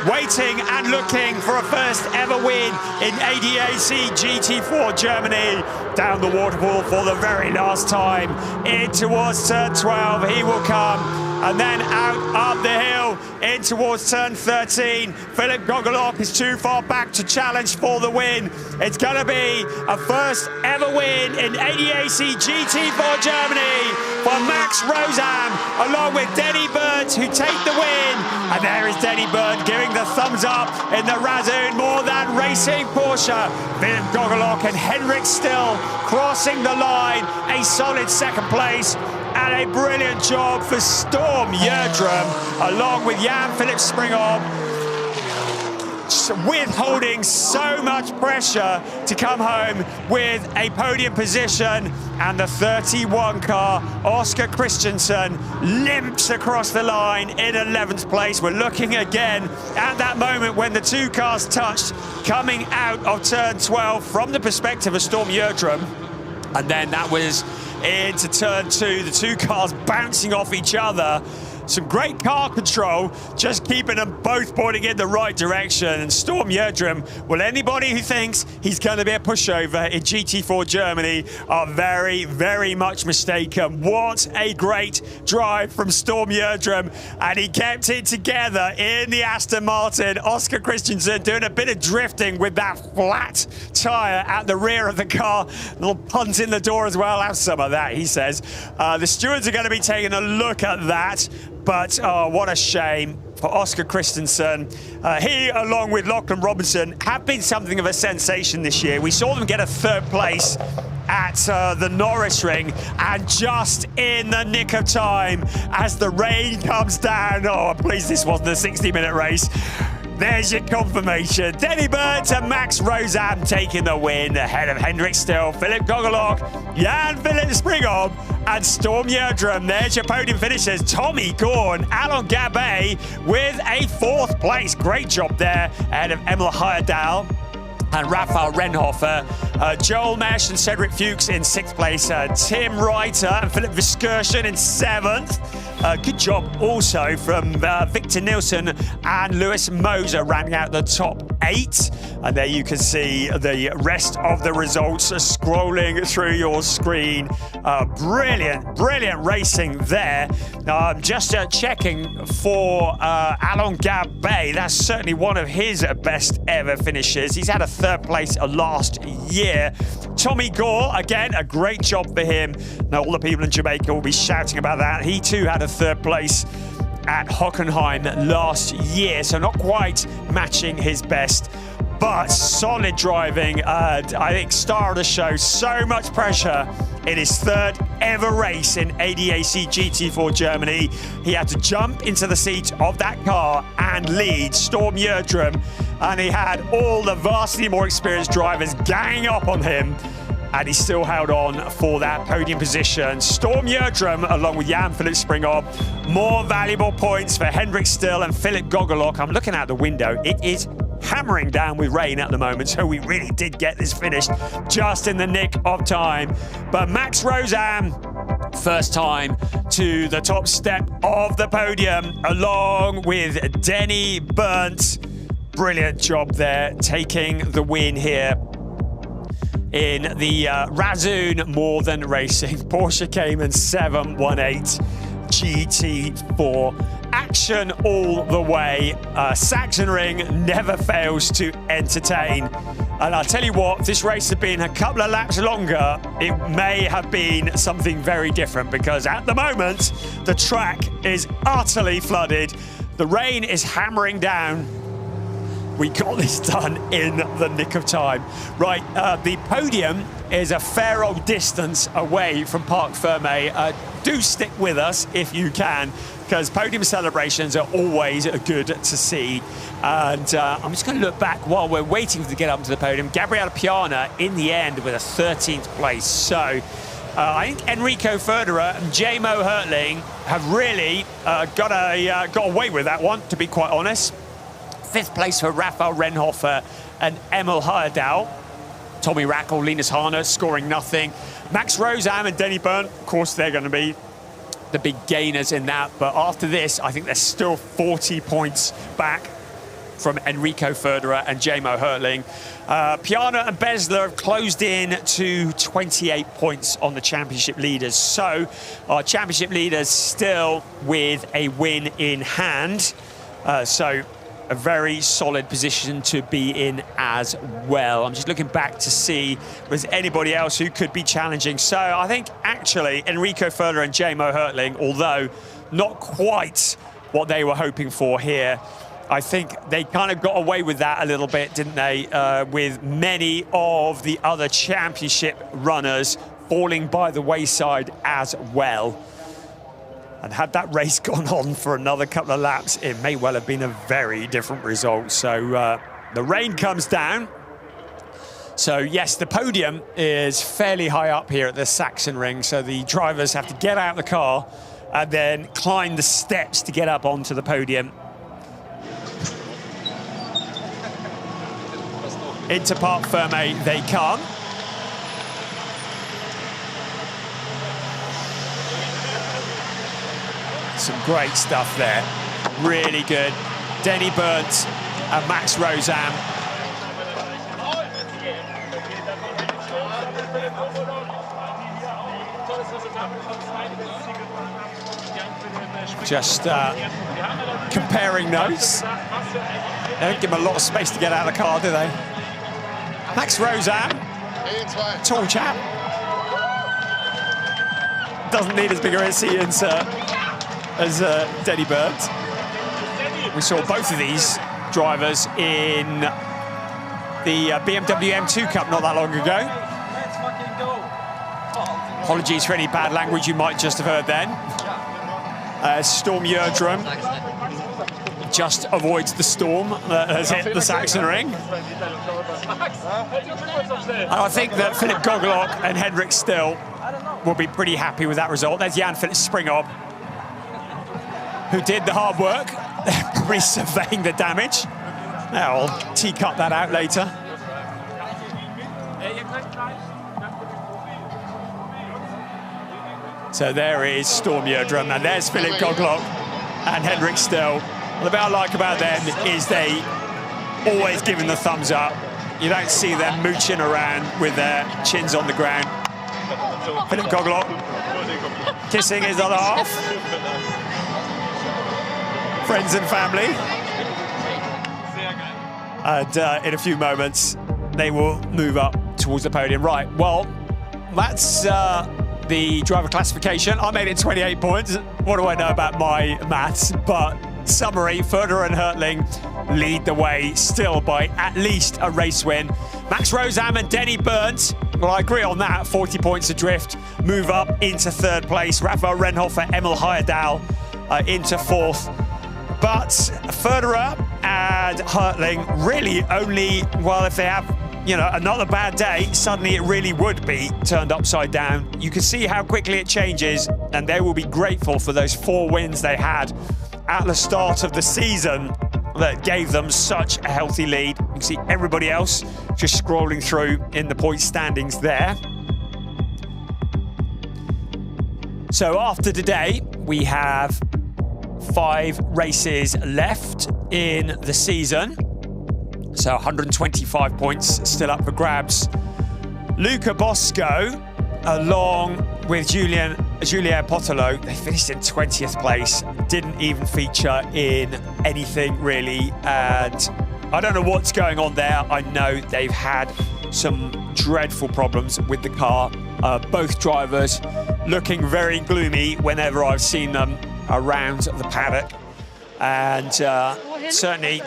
waiting and looking for a first ever win in ADAC GT4 Germany. Down the waterfall for the very last time. In towards turn 12, he will come. And then out up the hill, in towards turn 13. Philip Gogolok is too far back to challenge for the win. It's going to be a first ever win in ADAC GT4 Germany for Max Rosam, along with Denny Burnt, who take the win. And there is Denny Burnt giving the thumbs up in the Razzoon More Than Racing Porsche. Philip Gogolok and Henrik Still crossing the line. A solid 2nd place. And a brilliant job for Storm Yerdrum, along with Jan-Philipp Springhoff, withholding so much pressure to come home with a podium position. And the 31 car, Oscar Christensen, limps across the line in 11th place. We're looking again at that moment when the two cars touched, coming out of turn 12 from the perspective of Storm Yerdrum. And then that was into turn 2, the two cars bouncing off each other. Some great car control, just keeping them both pointing in the right direction. And Storm Yerdrum, well, anybody who thinks he's going to be a pushover in GT4 Germany are very, very much mistaken. What a great drive from Storm Yerdrum. And he kept it together in the Aston Martin. Oscar Christensen doing a bit of drifting with that flat tyre at the rear of the car. A little punt in the door as well. Have some of that, he says. The stewards are going to be taking a look at that. But what a shame for Oscar Christensen. He, along with Lachlan Robinson, have been something of a sensation this year. We saw them get a third place at the Norris Ring, and just in the nick of time as the rain comes down. Oh, I'm pleased this wasn't a 60-minute race. There's your confirmation. Denny Burns and Max Rosam taking the win ahead of Hendrik Still, Philip Gogolok, Jan-Philipp Springhoff, and Storm Yerdrum. There's your podium finishers. Tommy Gorn, Alon Gabay with a 4th place. Great job there ahead of Emil Heyerdahl and Raphael Renhofer. Joel Mesh and Cedric Fuchs in 6th place. Tim Reiter and Philip Verskirchen in 7th. Good job also from Victor Nilsson and Lewis Moser rounding out the top 8. And there you can see the rest of the results scrolling through your screen. Brilliant racing there. Just checking for Alon Gabay. That's certainly one of his best ever finishes. He's had a 3rd place last year. Tommy Gore, again, a great job for him. Now, all the people in Jamaica will be shouting about that. He too had a 3rd place at Hockenheim last year, so not quite matching his best, but solid driving. I think star of the show, so much pressure in his 3rd ever race in ADAC GT4 Germany. He had to jump into the seat of that car and lead Storm Yerdrum, and he had all the vastly more experienced drivers ganging up on him, and he still held on for that podium position. Storm Yerdrum, along with Jan-Philipp Springhoff, more valuable points for Hendrik Still and Philip Gogolok. I'm looking out the window. It is hammering down with rain at the moment, so we really did get this finished just in the nick of time. But Max Rosam, first time to the top step of the podium, along with Denny Burnt. Brilliant job there, taking the win here in the Razzoon More Than Racing Porsche Cayman 718 GT4. Action all the way. Sachsenring never fails to entertain. And I'll tell you what, if this race had been a couple of laps longer, it may have been something very different, because at the moment, the track is utterly flooded. The rain is hammering down. We got this done in the nick of time. Right, the podium is a fair old distance away from Parc Fermé. Do stick with us if you can, because podium celebrations are always good to see. And I'm just going to look back while we're waiting to get up to the podium. Gabriele Piana in the end with a 13th place. So I think Enrico Federer and J-Mo Hertling have really got away with that one, to be quite honest. 5th place for Raphael Renhofer and Emil Heyerdahl. Tommy Rackle, Linus Harner scoring nothing. Max Rosam and Denny Burnt, of course, they're going to be the big gainers in that. But after this, I think they're still 40 points back from Enrico Federer and J-Mo Hertling. Piana and Besler have closed in to 28 points on the championship leaders. So our championship leaders still with a win in hand. So a very solid position to be in as well. I'm just looking back to see if there's anybody else who could be challenging. So I think actually Enrico Federer and J-Mo Hertling, although not quite what they were hoping for here, I think they kind of got away with that a little bit, didn't they? With many of the other championship runners falling by the wayside as well. And had that race gone on for another couple of laps, it may well have been a very different result. So the rain comes down. So yes, the podium is fairly high up here at the Sachsenring. So the drivers have to get out of the car and then climb the steps to get up onto the podium. Into Parc Fermé they come. Some great stuff there. Really good. Denny Burnt and Max Rozam. Just comparing notes. They don't give him a lot of space to get out of the car, do they? Max Rozam, tall chap. Doesn't need as big a SE insert as Denny Burnt. We saw both of these drivers in the BMW M2 Cup not that long ago. Apologies for any bad language you might just have heard then. Storm Gjerdrum just avoids the storm that has hit the Sachsenring. And I think that Philip Gogolok and Henrik Still will be pretty happy with that result. There's Jan-Philipp Springhob, who did the hard work, probably surveying the damage. Now I'll cut that out later. So there is Storm Gjerdrum, and there's Philip Gogolok and Henrik Still. The bit I like about them is they always give him the thumbs up. You don't see them mooching around with their chins on the ground. Philip Gogolok kissing his other half. Friends and family. And in a few moments, they will move up towards the podium. Right, well, that's the driver classification. I made it 28 points. What do I know about my maths? But summary, Federer and Hertling lead the way still by at least a race win. Max Rozam and Denny Burnt, well, I agree on that, 40 points adrift, move up into third place. Rafael Renhofer, Emil Heyerdahl into fourth. But Federer and Hertling really only, well, if they have, you know, another bad day, suddenly it really would be turned upside down. You can see how quickly it changes, and they will be grateful for those 4 wins they had at the start of the season that gave them such a healthy lead. You can see everybody else just scrolling through in the point standings there. So after today, we have 5 races left in the season. So 125 points still up for grabs. Luca Bosco, along with Julien Potolo, they finished in 20th place. Didn't even feature in anything really. And I don't know what's going on there. I know they've had some dreadful problems with the car. Both drivers looking very gloomy whenever I've seen them around the paddock. And certainly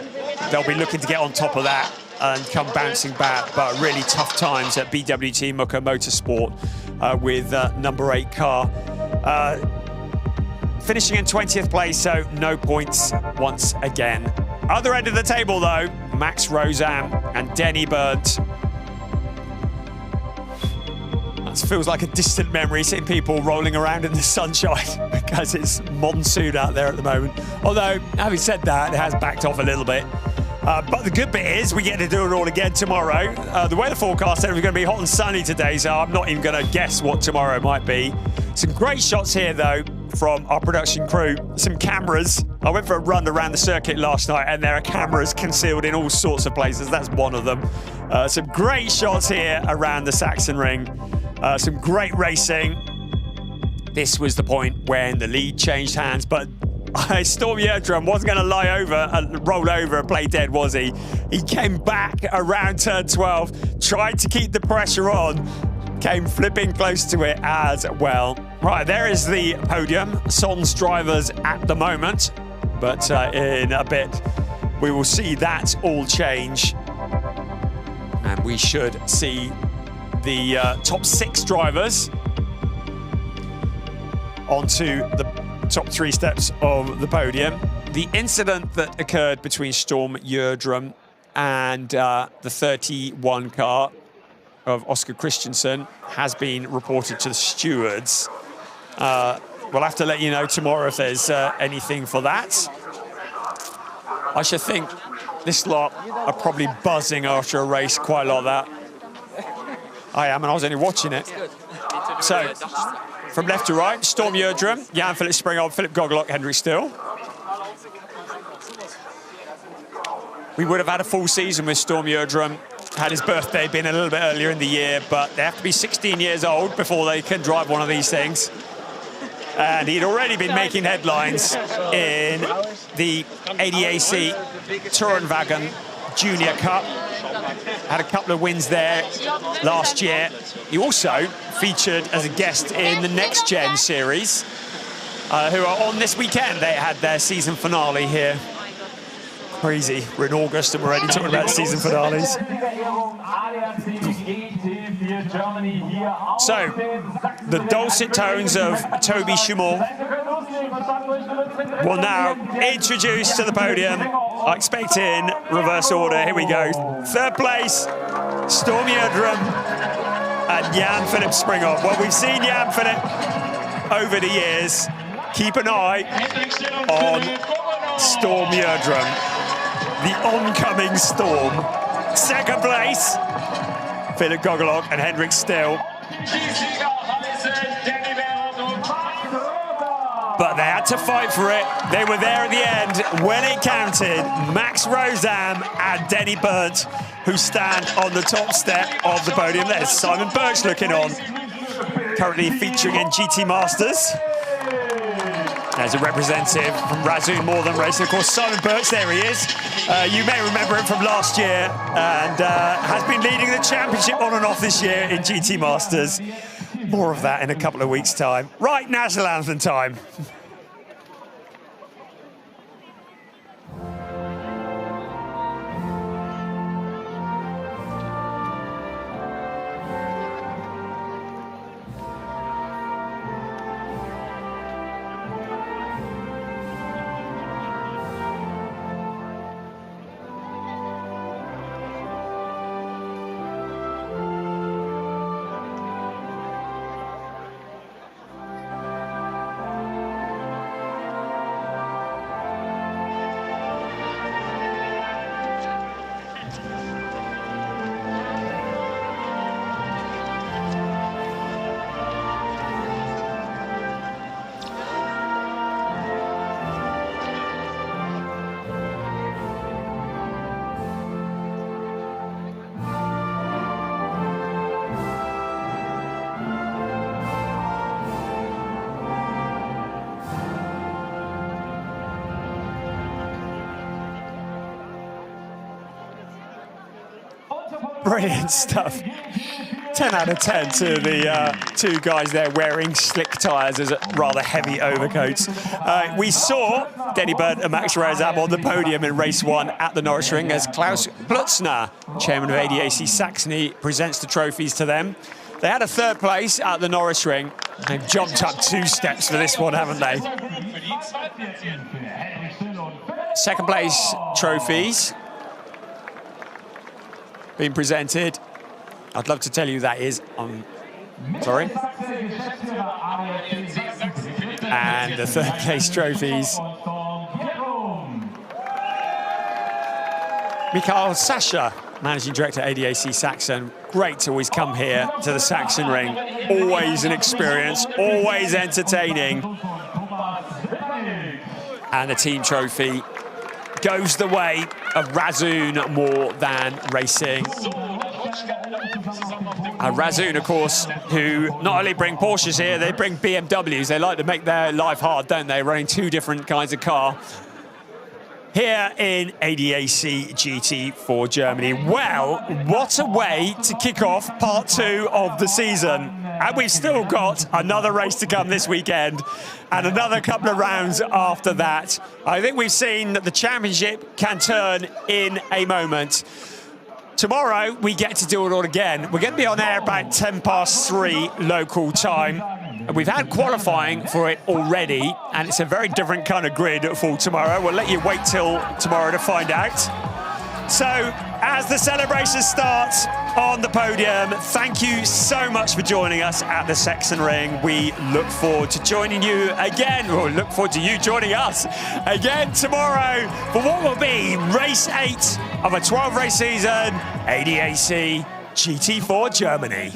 they'll be looking to get on top of that and come bouncing back. But really tough times at BWT Motorsport with number 8 car. Finishing in 20th place, so no points once again. Other end of the table though, Max Rozam and Denny Burnt. That feels like a distant memory, seeing people rolling around in the sunshine because it's monsoon out there at the moment. Although, having said that, it has backed off a little bit. But the good bit is we get to do it all again tomorrow. The weather forecast said it was going to be hot and sunny today, so I'm not even going to guess what tomorrow might be. Some great shots here, though, from our production crew. Some cameras. I went for a run around the circuit last night, and there are cameras concealed in all sorts of places. That's one of them. Some great shots here around the Sachsenring. Some great racing. This was the point when the lead changed hands, but Storm Gjerdrum wasn't going to lie over and roll over and play dead, was he? He came back around turn 12, tried to keep the pressure on, came flipping close to it as well. Right, there is the podium. Son's drivers at the moment, but in a bit we will see that all change, and we should see the top 6 drivers onto the top 3 steps of the podium. The incident that occurred between Storm Gjerdrum and the 31 car of Oscar Christensen has been reported to the stewards. We'll have to let you know tomorrow if there's anything for that. I should think this lot are probably buzzing after a race, quite a lot of that. I am, and I was only watching it. So, from left to right, Storm Jördrum, Jan-Philipp Springhoff, Philip Goglock, Hendrik Still. We would have had a full season with Storm Jördrum had his birthday been a little bit earlier in the year, but they have to be 16 years old before they can drive one of these things. And he'd already been making headlines in the ADAC Tourenwagen Junior Cup. Had a couple of wins there last year. He also featured as a guest in the Next Gen series, who are on this weekend. They had their season finale here. Crazy, we're in August and we're already talking about season finales. So, the dulcet tones of Toby Schumel will now introduce to the podium. I expect in reverse order. Here we go. Third place, Storm Jördrum and Jan-Philipp Springhoff. Well, we've seen Jan-Philipp over the years. Keep an eye on Storm Jördrum, the oncoming Storm. Second place, Philip Goglock and Hendrik Still. But they had to fight for it. They were there at the end when it counted. Max Rosam and Denny Berndt, who stand on the top step of the podium. There's Simon Birch looking on, currently featuring in GT Masters. As a representative from Razoo More Than Racing. Of course, Simon Birch, there he is. You may remember him from last year and has been leading the championship on and off this year in GT Masters. More of that in a couple of weeks' time. Right, national anthem time. Brilliant stuff. 10 out of 10 to the two guys there wearing slick tyres as rather heavy overcoats. We saw Denny Berndt and Max Rosam on the podium in race 1 at the Nürburgring as Klaus Plutzner, chairman of ADAC Saxony, presents the trophies to them. They had a third place at the Nürburgring. They've jumped up 2 steps for this one, haven't they? Second place trophies being presented. I'd love to tell you that is sorry. And the third place trophies. Michael Sasha, Managing Director ADAC Saxon. Great to always come here to the Sachsenring. Always an experience, always entertaining. And the team trophy goes the way of Razoo More Than Racing. Razoo, of course, who not only bring Porsches here, they bring BMWs. They like to make their life hard, don't they? Running 2 different kinds of car here in ADAC GT4 Germany. Well, what a way to kick off part 2 of the season. And we've still got another race to come this weekend and another couple of rounds after that. I think we've seen that the championship can turn in a moment. Tomorrow, we get to do it all again. We're going to be on air about 3:10 local time. And we've had qualifying for it already, and it's a very different kind of grid for tomorrow. We'll let you wait till tomorrow to find out. So, as the celebration starts on the podium, thank you so much for joining us at the Sachsenring. We look forward to joining you again, or look forward to you joining us again tomorrow for what will be race 8 of a 12-race season, ADAC GT4 Germany.